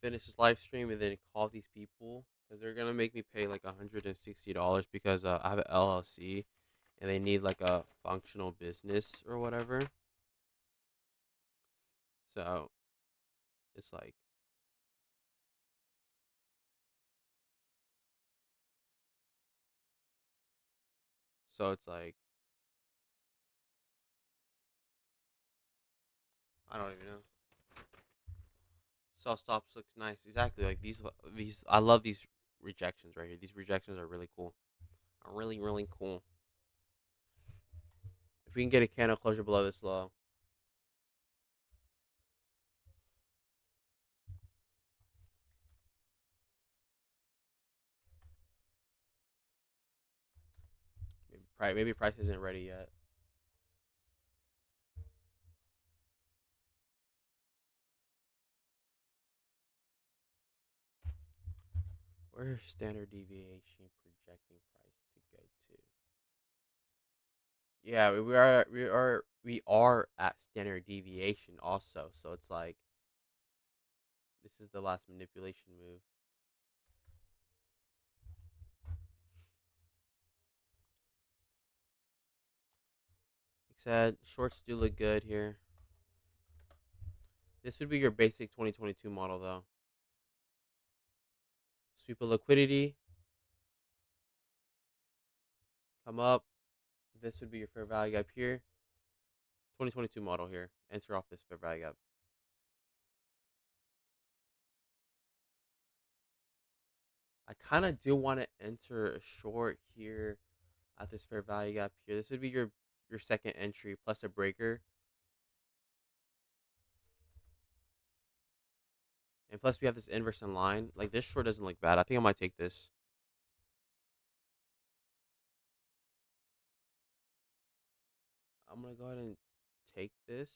finish this live stream and then call these people because they're gonna make me pay like $160 because I have an LLC and they need like a functional business or whatever. So it's like it's like I don't even know. Sell stops looks nice. Exactly like these. I love these rejections right here. These rejections are really cool. Are really cool. If we can get a candle closure below this low, maybe price isn't ready yet. Where's standard deviation projecting price to go to? Yeah, we are at standard deviation also. So it's like this is the last manipulation move. Like I said, shorts do look good here. This would be your basic 2022 model though. Sweep of liquidity, come up. This would be your fair value gap here. 2022 model here. Enter off this fair value gap. I kind of do want to enter a short here at this fair value gap here. This would be your second entry plus a breaker. And plus we have this inverse in line. Like this short doesn't look bad. I think I might take this. I'm gonna go ahead and take this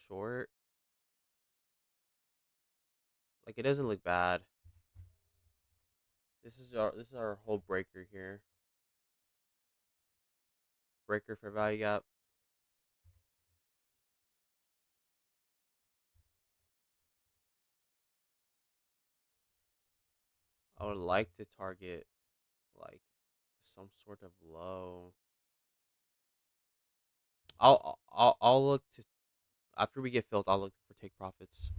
short. Like it doesn't look bad. This is our whole breaker here. Breaker for value gap. I would like to target like some sort of low. I'll look to after we get filled. I'll look for take profits.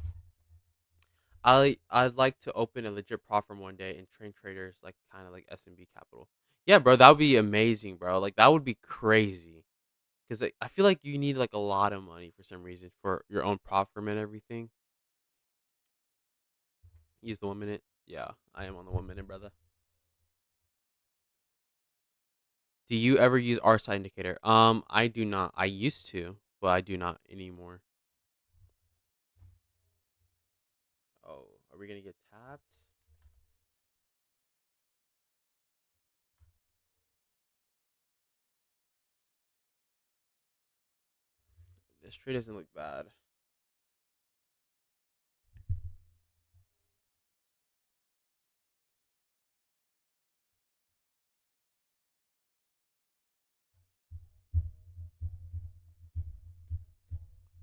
I'd like to open a legit prop firm one day and train traders like kind of like SMB Capital. Yeah, bro, that would be amazing, bro. Like that would be crazy. Cause like, I feel like you need like a lot of money for some reason for your own prop firm and everything. Use the 1 minute. Yeah, I am on the 1 minute, brother. Do you ever use RSI indicator? I do not. I used to, but I do not anymore. Oh, are we gonna get tapped? This trade doesn't look bad.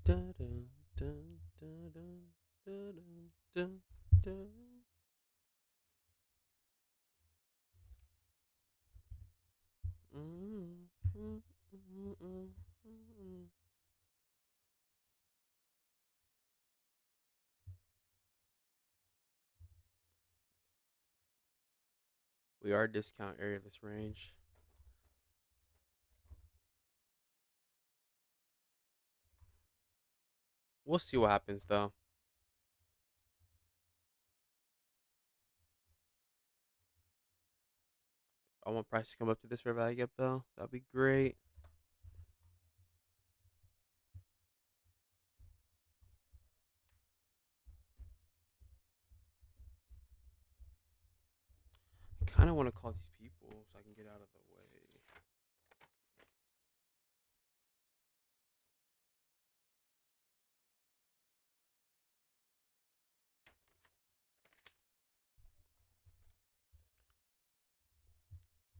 Dun, dun, dun, dun, dun, dun, dun, dun. Mm, mm, mm, mm, mm. We are discount area of this range. We'll see what happens though. I want price to come up to this fair value gap though. That'd be great. I kind of want to call these people so I can get out of the way.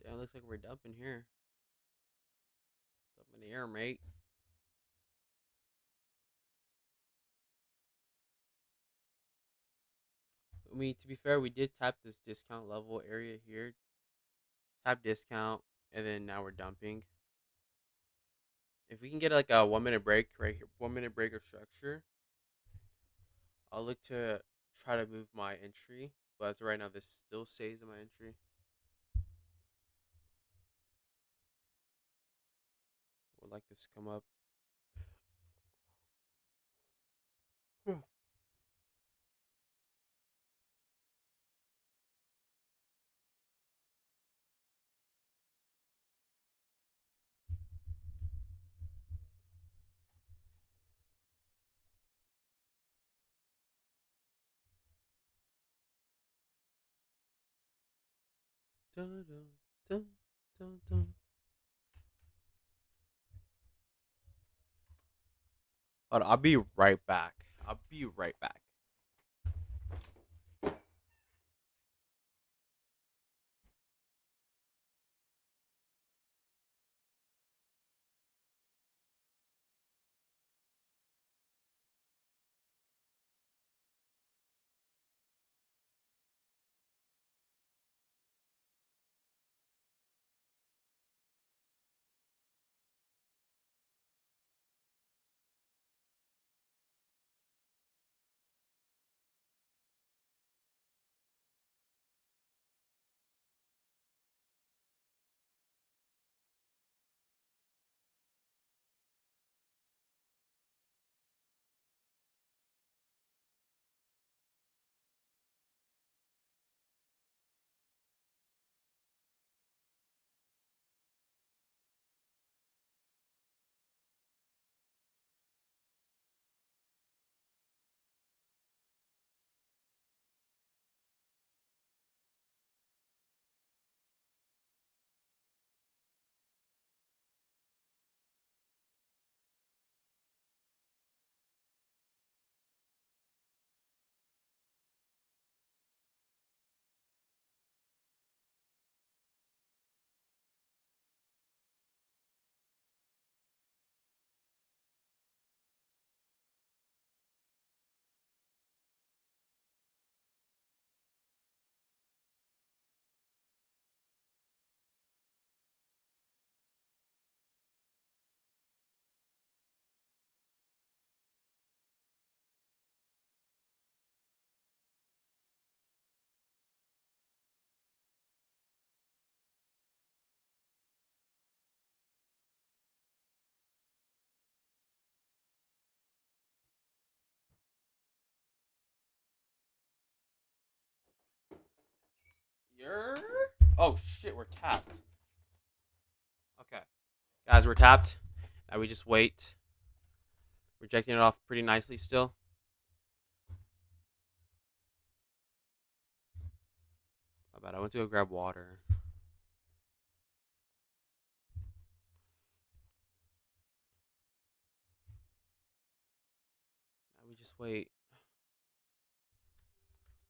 Damn, looks like we're dumping here. Dumping the air, mate. I mean, to be fair, we did tap this discount level area here. Tap discount, and then now we're dumping. If we can get like a 1 minute break right here, 1 minute break of structure, I'll look to try to move my entry. But as of right now, this still stays in my entry. Would like this to come up. Dun, dun, dun, dun, dun. Hold on, I'll be right back. I'll be right back. You're. Oh shit, we're tapped. Okay, guys, we're tapped. Now we just wait. Rejecting it off pretty nicely still. My bad. I went to go grab water. Now we just wait.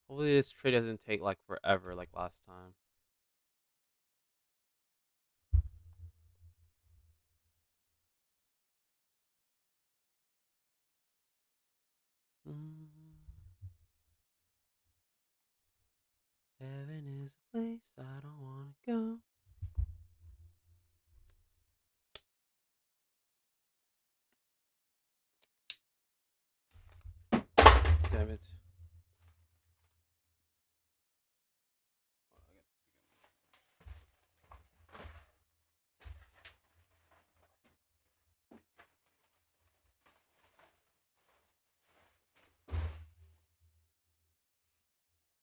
Hopefully this trade doesn't take like forever like last time. Heaven is a place I don't wanna go. Damn it.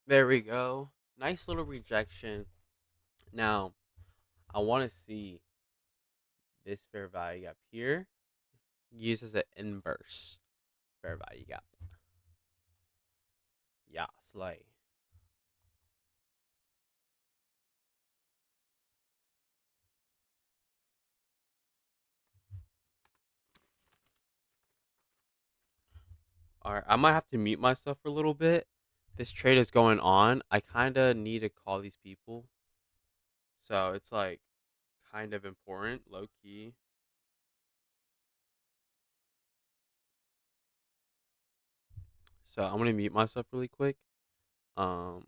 There we go. Nice little rejection. Now, I want to see this fair value gap here used as an inverse fair value gap. Yeah, slay. All right, I might have to mute myself for a little bit. This trade is going on. I kind of need to call these people. So it's like kind of important, low key. So I'm going to mute myself really quick. Um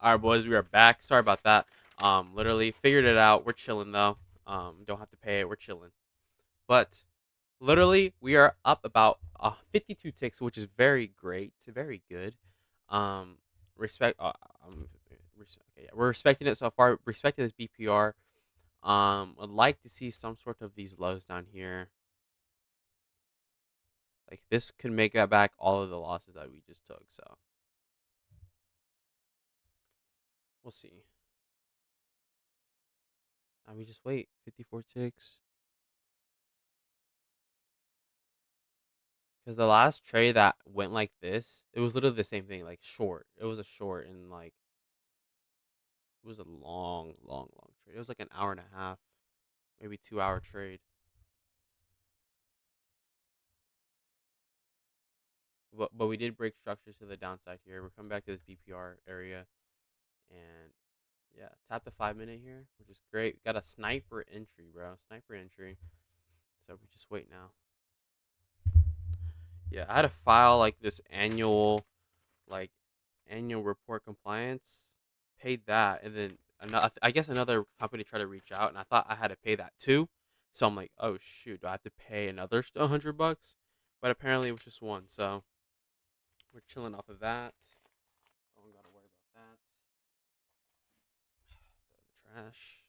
All right, boys, we are back. Sorry about that. Literally figured it out. We're chilling though. Don't have to pay it. We're chilling. But literally, we are up about 52 ticks, which is very great, very good. Um, respect. Okay, yeah, we're respecting it so far. Respecting this BPR. I'd like to see some sort of these lows down here. Like this could make that back all of the losses that we just took. So we'll see. And we just wait. 54 ticks. Because the last trade that went like this, it was literally the same thing, like short. It was a short and like it was a long, long, long trade. It was like an hour and a half, maybe 2 hour trade. But we did break structures to the downside here. We're coming back to this BPR area, and yeah, tap the 5 minute here, which is great. Got a sniper entry, bro. Sniper entry. So we just wait now. Yeah, I had to file like this like annual report compliance, paid that, and then I guess another company tried to reach out, and I thought I had to pay that too. So I'm like, oh shoot, do I have to pay another $100? But apparently it was just one, so we're chilling off of that. Don't gotta worry about that. Throw in the trash.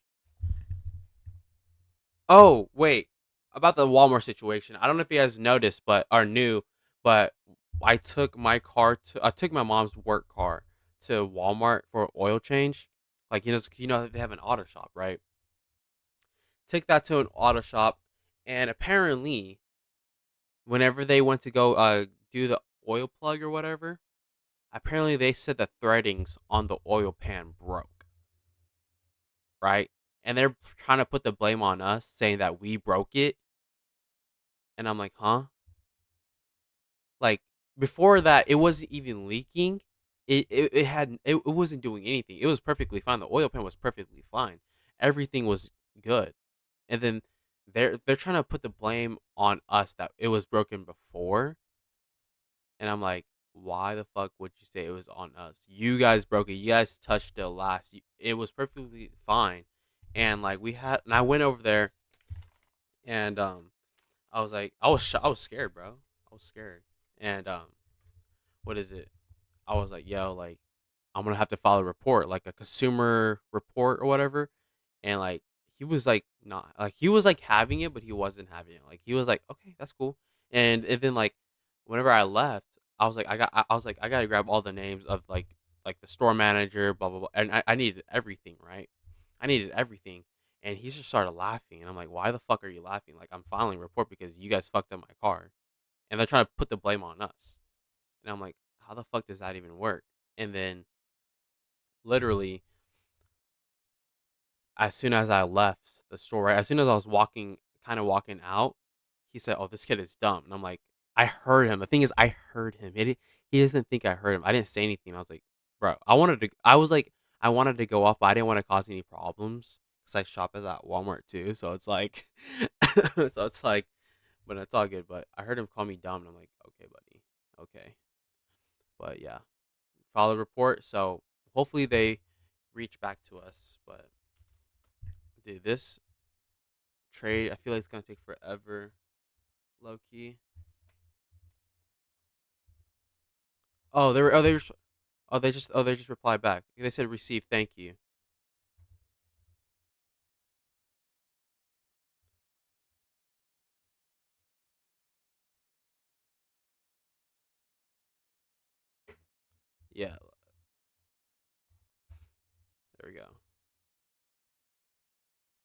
Oh wait, about the Walmart situation. I don't know if you guys noticed, but are new, but I took my mom's work car to Walmart for oil change. Like they have an auto shop, right? Took that to an auto shop, and apparently, whenever they went to go do the oil plug or whatever, apparently they said the threadings on the oil pan broke, right? And they're trying to put the blame on us, saying that we broke it. And I'm like, huh? Like before that, it wasn't even leaking. It wasn't doing anything. It was perfectly fine. The oil pan was perfectly fine. Everything was good. And then they're trying to put the blame on us that it was broken before. And I'm like, why the fuck would you say it was on us? You guys broke it. You guys touched it last. It was perfectly fine. And like and I went over there, and I was like, I was scared, bro. I was scared. And what is it? I was like, yo, like, I'm gonna have to file a report, like a consumer report or whatever. And like, he was like, not like he was like having it, but he wasn't having it. Like, he was like, okay, that's cool. And then like, whenever I left, I was like, I gotta grab all the names of like the store manager, blah blah blah, and I needed everything, right? I needed everything. And he just started laughing, and I'm like, why the fuck are you laughing? Like, I'm filing a report because you guys fucked up my car, and they're trying to put the blame on us. And I'm like, how the fuck does that even work? And then literally, as soon as I left the store, right, as soon as I was kind of walking out, he said, "Oh, this kid is dumb." And I'm like, I heard him. The thing is, I heard him. He doesn't think I heard him. I didn't say anything. I was like, bro, I wanted to go off, but I didn't want to cause any problems because I shop at that Walmart too. So it's like, so it's like, but it's all good. But I heard him call me dumb, and I'm like, okay, buddy, okay. But yeah, file a report. So hopefully they reach back to us. But dude, this trade, I feel like it's gonna take forever, low key. Oh, they just replied back. They said receive, thank you. Yeah, there we go.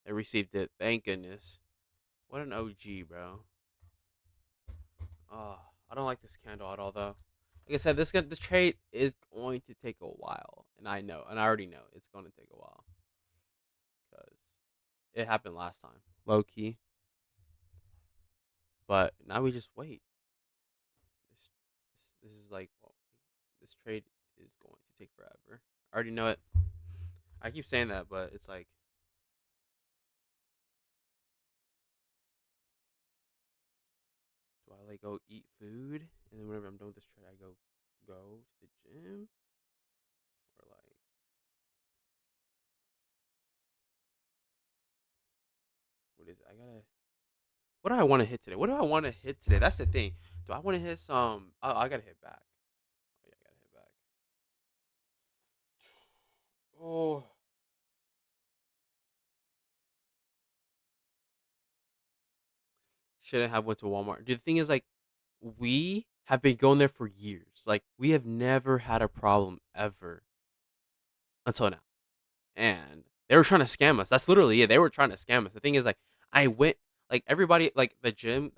They received it. Thank goodness. What an OG, bro. Oh, I don't like this candle at all, though. Like I said, this trade is going to take a while, and I know, and I already know it's going to take a while because it happened last time, low key. But now we just wait. This is like, well, this trade is going to take forever. I already know it. I keep saying that, but it's like, do I like go eat food, and then whenever I'm done with this trade, I go to the gym, or like is it? I gotta. What do I want to hit today? What do I want to hit today? That's the thing. Do I want to hit some? Oh, I gotta hit back. Oh, yeah, I gotta hit back. Oh, shouldn't have went to Walmart. Dude, the thing is, like, we have been going there for years. Like, we have never had a problem ever until now. And they were trying to scam us. That's literally it. They were trying to scam us. The thing is, like, I went, like, everybody, like the gym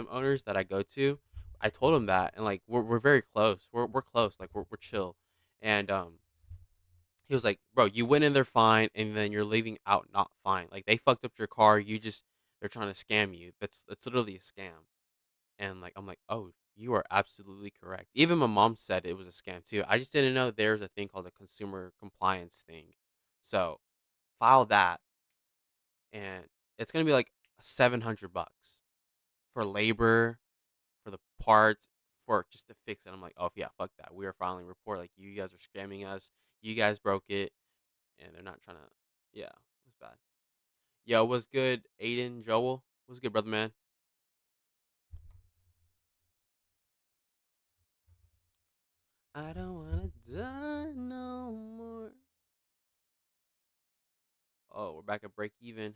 owners that I go to, I told them that, and like, we're very close. We're close. Like, we're chill, and he was like, bro, you went in there fine, and then you're leaving out not fine. Like, they fucked up your car. They're trying to scam you. That's literally a scam. And like, I'm like, oh, you are absolutely correct. Even my mom said it was a scam too. I just didn't know there's a thing called a consumer compliance thing. So file that, and it's gonna be like $700 for labor, for the parts, for just to fix it. I'm like, oh yeah, fuck that. We are filing a report. Like, you guys are scamming us. You guys broke it, and they're not trying to. Yeah, it was bad. Yo, what's good, Aiden Joel? What's good, brother man? I don't wanna die no more. Oh, we're back at break even.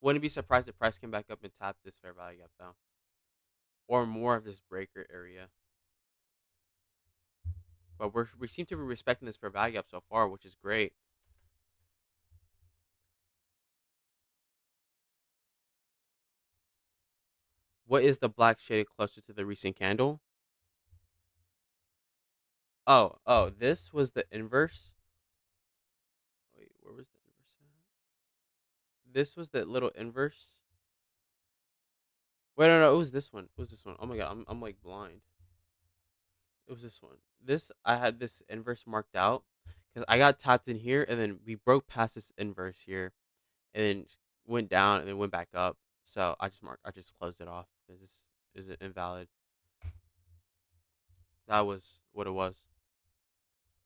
Wouldn't be surprised if price came back up and tapped this fair value gap though, or more of this breaker area. But we seem to be respecting this fair value gap so far, which is great. What is the black shaded closer to the recent candle? Oh, this was the inverse. Wait, where was the inverse at? This was the little inverse. Wait, no, it was this one. It was this one. Oh my god, I'm like blind. It was this one. This I had this inverse marked out because I got tapped in here, and then we broke past this inverse here, and then went down, and then went back up. So I just closed it off because this is invalid. That was what it was.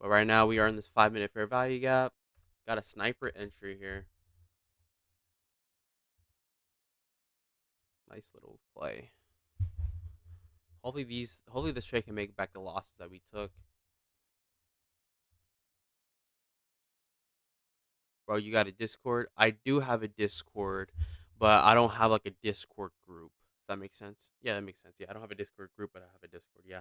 But right now we are in this 5 minute fair value gap. Got a sniper entry here. Nice little play. Hopefully this trade can make back the losses that we took. Bro, you got a Discord? I do have a Discord, but I don't have like a Discord group. If that makes sense? Yeah, that makes sense. Yeah, I don't have a Discord group, but I have a Discord. Yeah.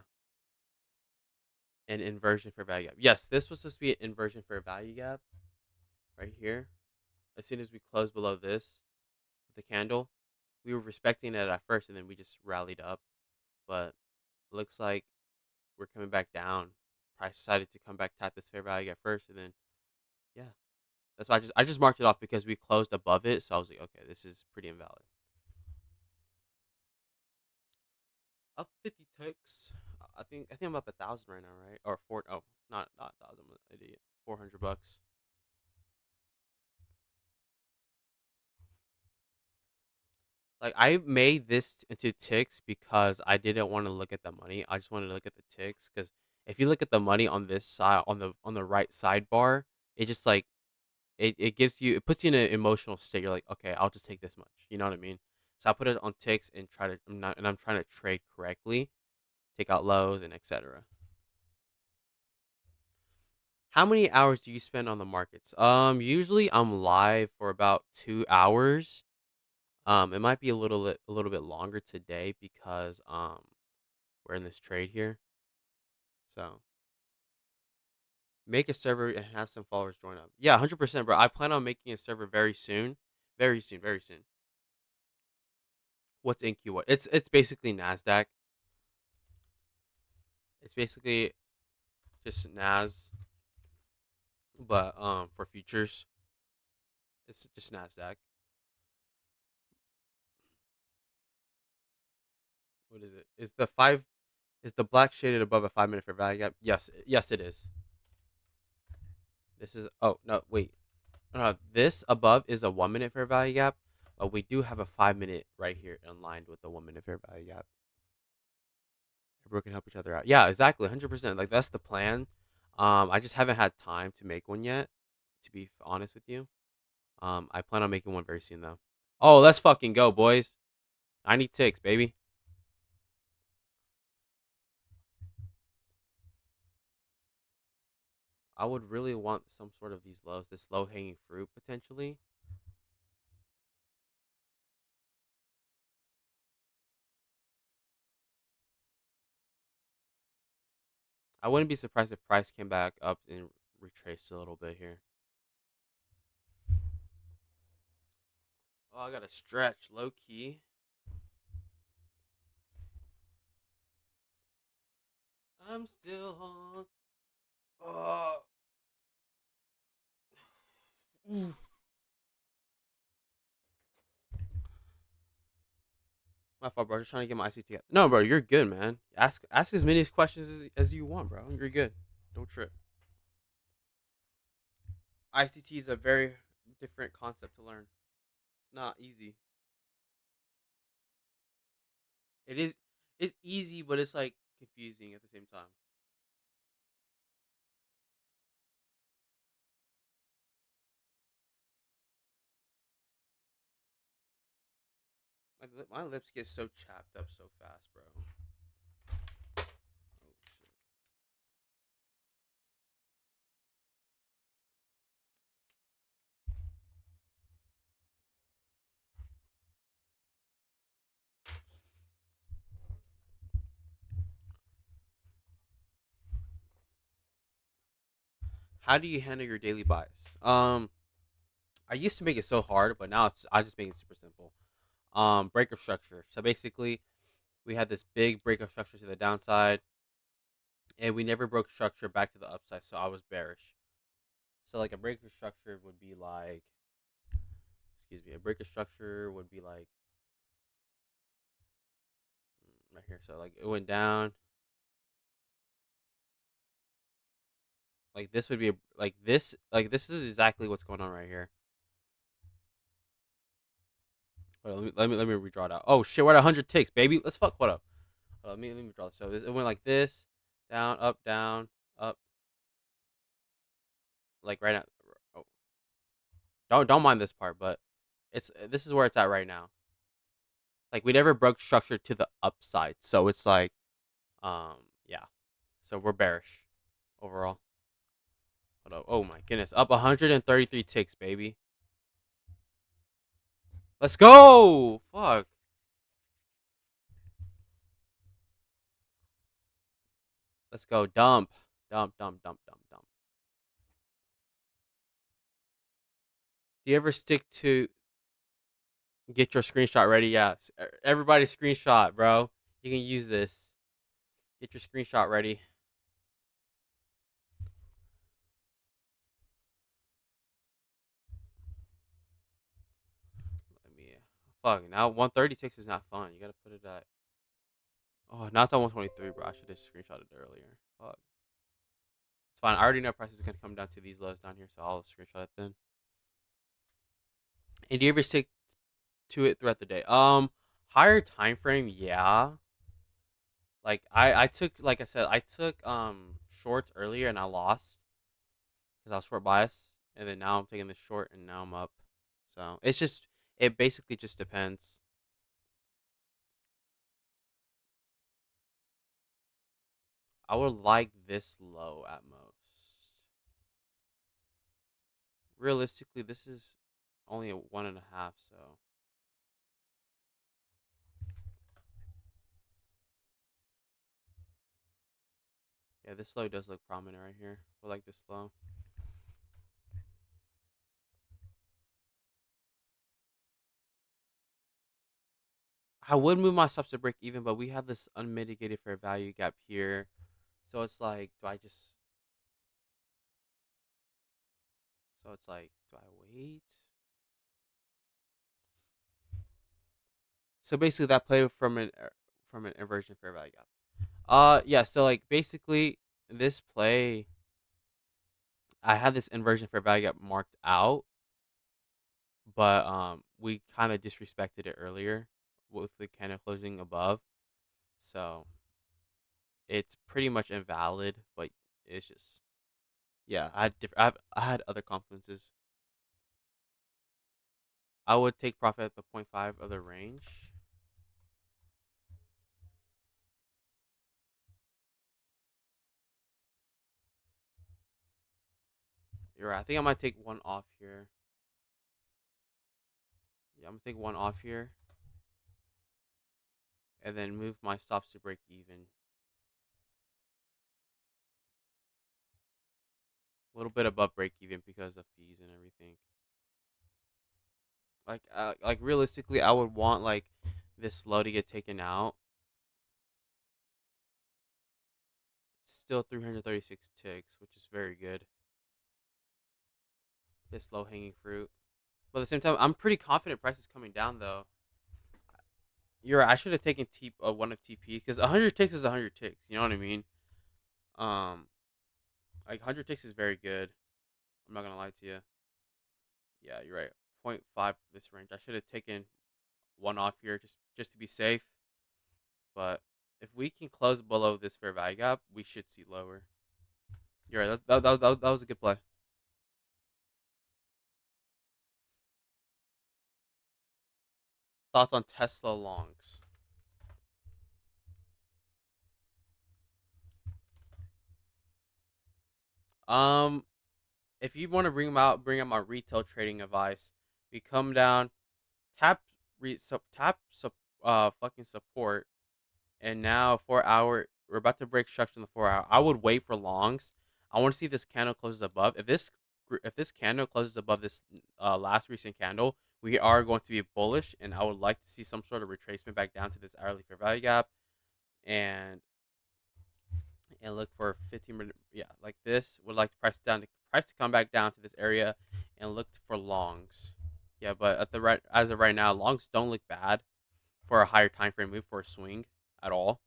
An inversion for value gap. Yes, this was supposed to be an inversion for a value gap right here. As soon as we closed below this with the candle, we were respecting it at first, and then we just rallied up. But looks like we're coming back down. Price decided to come back, tap this fair value gap first, and then yeah, that's why I just marked it off because we closed above it. So I was like, okay, this is pretty invalid. Up 50 ticks. I think I'm up 1,000 right now, right? Or four? Oh, not 1,000. I'm an idiot. $400. Like, I made this into ticks because I didn't want to look at the money. I just wanted to look at the ticks because if you look at the money on this side, on the right sidebar, it just like it puts you in an emotional state. You're like, okay, I'll just take this much. You know what I mean? So I put it on ticks and I'm trying to trade correctly, take out lows and etc. How many hours do you spend on the markets? Usually I'm live for about 2 hours. It might be a little bit longer today because we're in this trade here. So make a server and have some followers join up. Yeah, 100%, bro. I plan on making a server very soon, very soon, very soon. What's NQ? It's basically Nasdaq. It's basically just Nas, but for futures, it's just Nasdaq. What is it? Is the black shaded above a 5 minute fair value gap? Yes, it is. This is oh no wait. This above is a 1 minute fair value gap, but we do have a 5 minute right here in line with the 1 minute fair value gap. Everyone can help each other out. Yeah, exactly, 100%. Like, that's the plan. I just haven't had time to make one yet. To be honest with you, I plan on making one very soon though. Oh, let's fucking go, boys. 90 ticks, baby. I would really want some sort of these lows, this low hanging fruit potentially. I wouldn't be surprised if price came back up and retraced a little bit here. Oh, I gotta stretch low key. I'm still on. Oh, oof. My fault, bro. Just trying to get my ICT. No, bro, you're good, man. Ask as many questions as you want, bro. You're good. Don't trip. ICT is a very different concept to learn. It's not easy. It is. It's easy, but it's like confusing at the same time. My lips get so chapped up so fast, bro. Oh shit. How do you handle your daily buys? I used to make it so hard, but now I just make it super simple. Breakup structure. So basically, we had this big breakup structure to the downside, and we never broke structure back to the upside. So I was bearish. So like a breakup structure would be like, excuse me, a breakup structure would be like right here. So like it went down. Like this would be like this is exactly what's going on right here. Hold on, let me redraw it out. Oh shit, we're at 100 ticks, baby. Let's fuck. What up? Let me draw this. So it went like this, down, up, like right now. Oh, don't mind this part, but it's this is where it's at right now. Like we never broke structure to the upside, so it's like, um, yeah. So we're bearish overall. Hold up. Oh my goodness, up 133 ticks, baby. Let's go. Fuck. Let's go. Dump. Do you ever stick to get your screenshot ready? Yeah. Everybody screenshot, bro. You can use this. Get your screenshot ready. Let me. Fuck. Now 136 is not fun. You gotta put it at. Oh, now it's at 123, bro. I should have screenshotted it earlier. Fuck. It's fine. I already know prices gonna come down to these lows down here, so I'll screenshot it then. And do you ever stick to it throughout the day? Higher time frame, yeah. Like I took, like I said, I took shorts earlier and I lost because I was short biased, and then now I'm taking the short and now I'm up. So it's just, it basically just depends. I would like this low at most. Realistically, this is only a 1.5, so yeah, this low does look prominent right here. I like this low. I would move my stops to break even, but we have this unmitigated fair value gap here. So it's like, do I just? So it's like, do I wait? So basically, that play from an inversion fair value gap. Yeah. So like basically, this play, I had this inversion fair value gap marked out, but we kind of disrespected it earlier with the candle closing above. So it's pretty much invalid, but it's just, yeah. I had other confluences. I would take profit at the point 0.5 of the range. You're right. I think I might take one off here. Yeah, I'm gonna take one off here, and then move my stops to break even. A little bit above break even because of fees and everything. Like realistically, I would want like this low to get taken out. It's still 336 ticks, which is very good. This low hanging fruit. But at the same time, I'm pretty confident price is coming down though. You're right, I should have taken one of TP because 100 ticks is 100 ticks. You know what I mean? Um, like 100 ticks is very good. I'm not gonna lie to you. Yeah, you're right. Point 0.5 this range. I should have taken one off here just to be safe. But if we can close below this fair value gap, we should see lower. You're right. That was a good play. Thoughts on Tesla longs? Um, if you want to bring out my retail trading advice. We come down, tap, fucking support, and now 4 hour. We're about to break structure in the 4 hour. I would wait for longs. I want to see if this candle closes above. If this candle closes above this last recent candle, we are going to be bullish, and I would like to see some sort of retracement back down to this hourly fair value gap, and look for 15-minute, yeah, like this. Would like to price to come back down to this area, and look for longs. Yeah, but as of right now, longs don't look bad for a higher time frame move for a swing at all.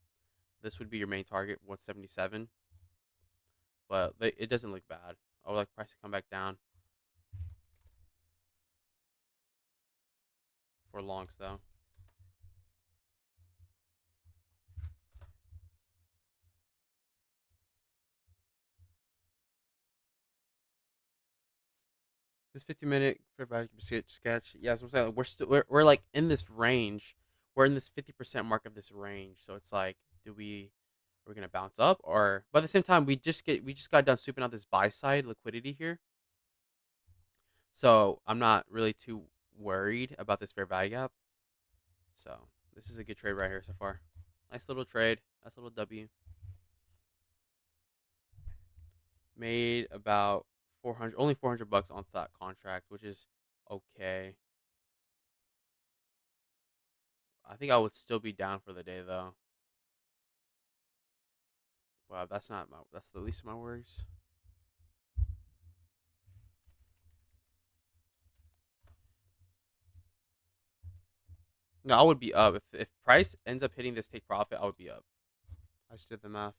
This would be your main target, 177, but it doesn't look bad. I would like price to come back down for longs though. This 15-minute fair value sketch. Yeah, so I'm saying, we're like in this range. We're in this 50% mark of this range. So it's like, we're gonna bounce up, or but at the same time we just got done sweeping out this buy side liquidity here. So I'm not really too worried about this fair value gap. So this is a good trade right here so far. Nice little trade. Nice little W. Made about 400, only 400 bucks on that contract, which is okay. I think I would still be down for the day though. Wow, that's the least of my worries. No, I would be up if price ends up hitting this take profit. I would be up. I just did the math.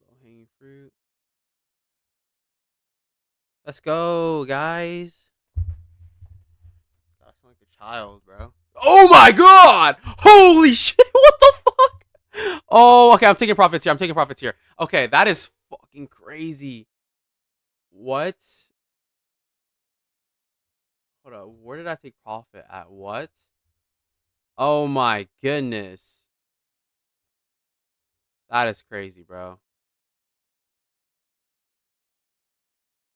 Low hanging fruit. Let's go, guys. God, I sound like a child, bro. Oh my god! Holy shit! What the fuck? Oh, okay. I'm taking profits here. I'm taking profits here. Okay, that is fucking crazy. What? Hold on. Where did I take profit at? What? Oh my goodness. That is crazy, bro.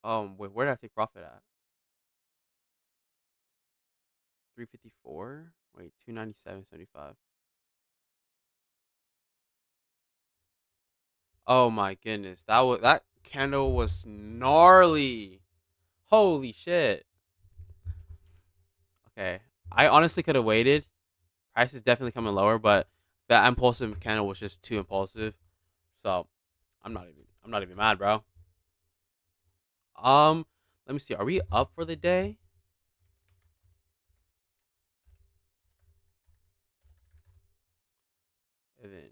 Wait, where did I take profit at? 354? Wait, 297.75. Oh my goodness. That candle was gnarly. Holy shit. Okay. I honestly could have waited. Price is definitely coming lower, but that impulsive candle was just too impulsive. So, I'm not even mad, bro. Um, let me see. Are we up for the day? And then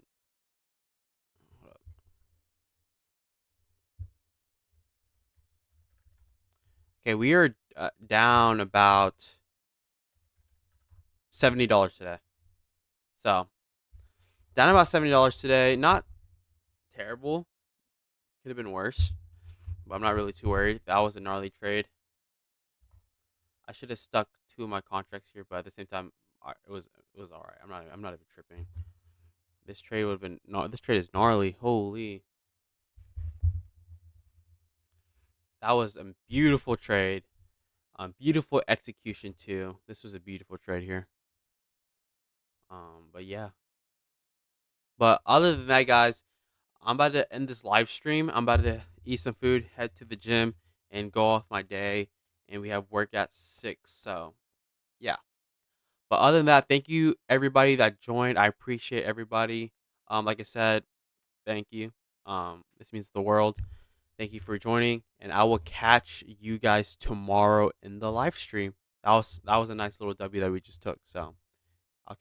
hold up. Okay, we are down about $70 today. So, down about $70 today. Not terrible. Could have been worse. but I'm not really too worried. That was a gnarly trade. I should have stuck two of my contracts here, but at the same time, it was all right. I'm not even tripping. This trade would have been no. This trade is gnarly. Holy, that was a beautiful trade. Beautiful execution too. This was a beautiful trade here. But yeah. But other than that, guys, I'm about to end this live stream. I'm about to eat some food, head to the gym, and go off my day. And we have work at 6. So yeah. But other than that, thank you everybody that joined. I appreciate everybody. Like I said, thank you. This means the world. Thank you for joining, and I will catch you guys tomorrow in the live stream. That was a nice little W that we just took. So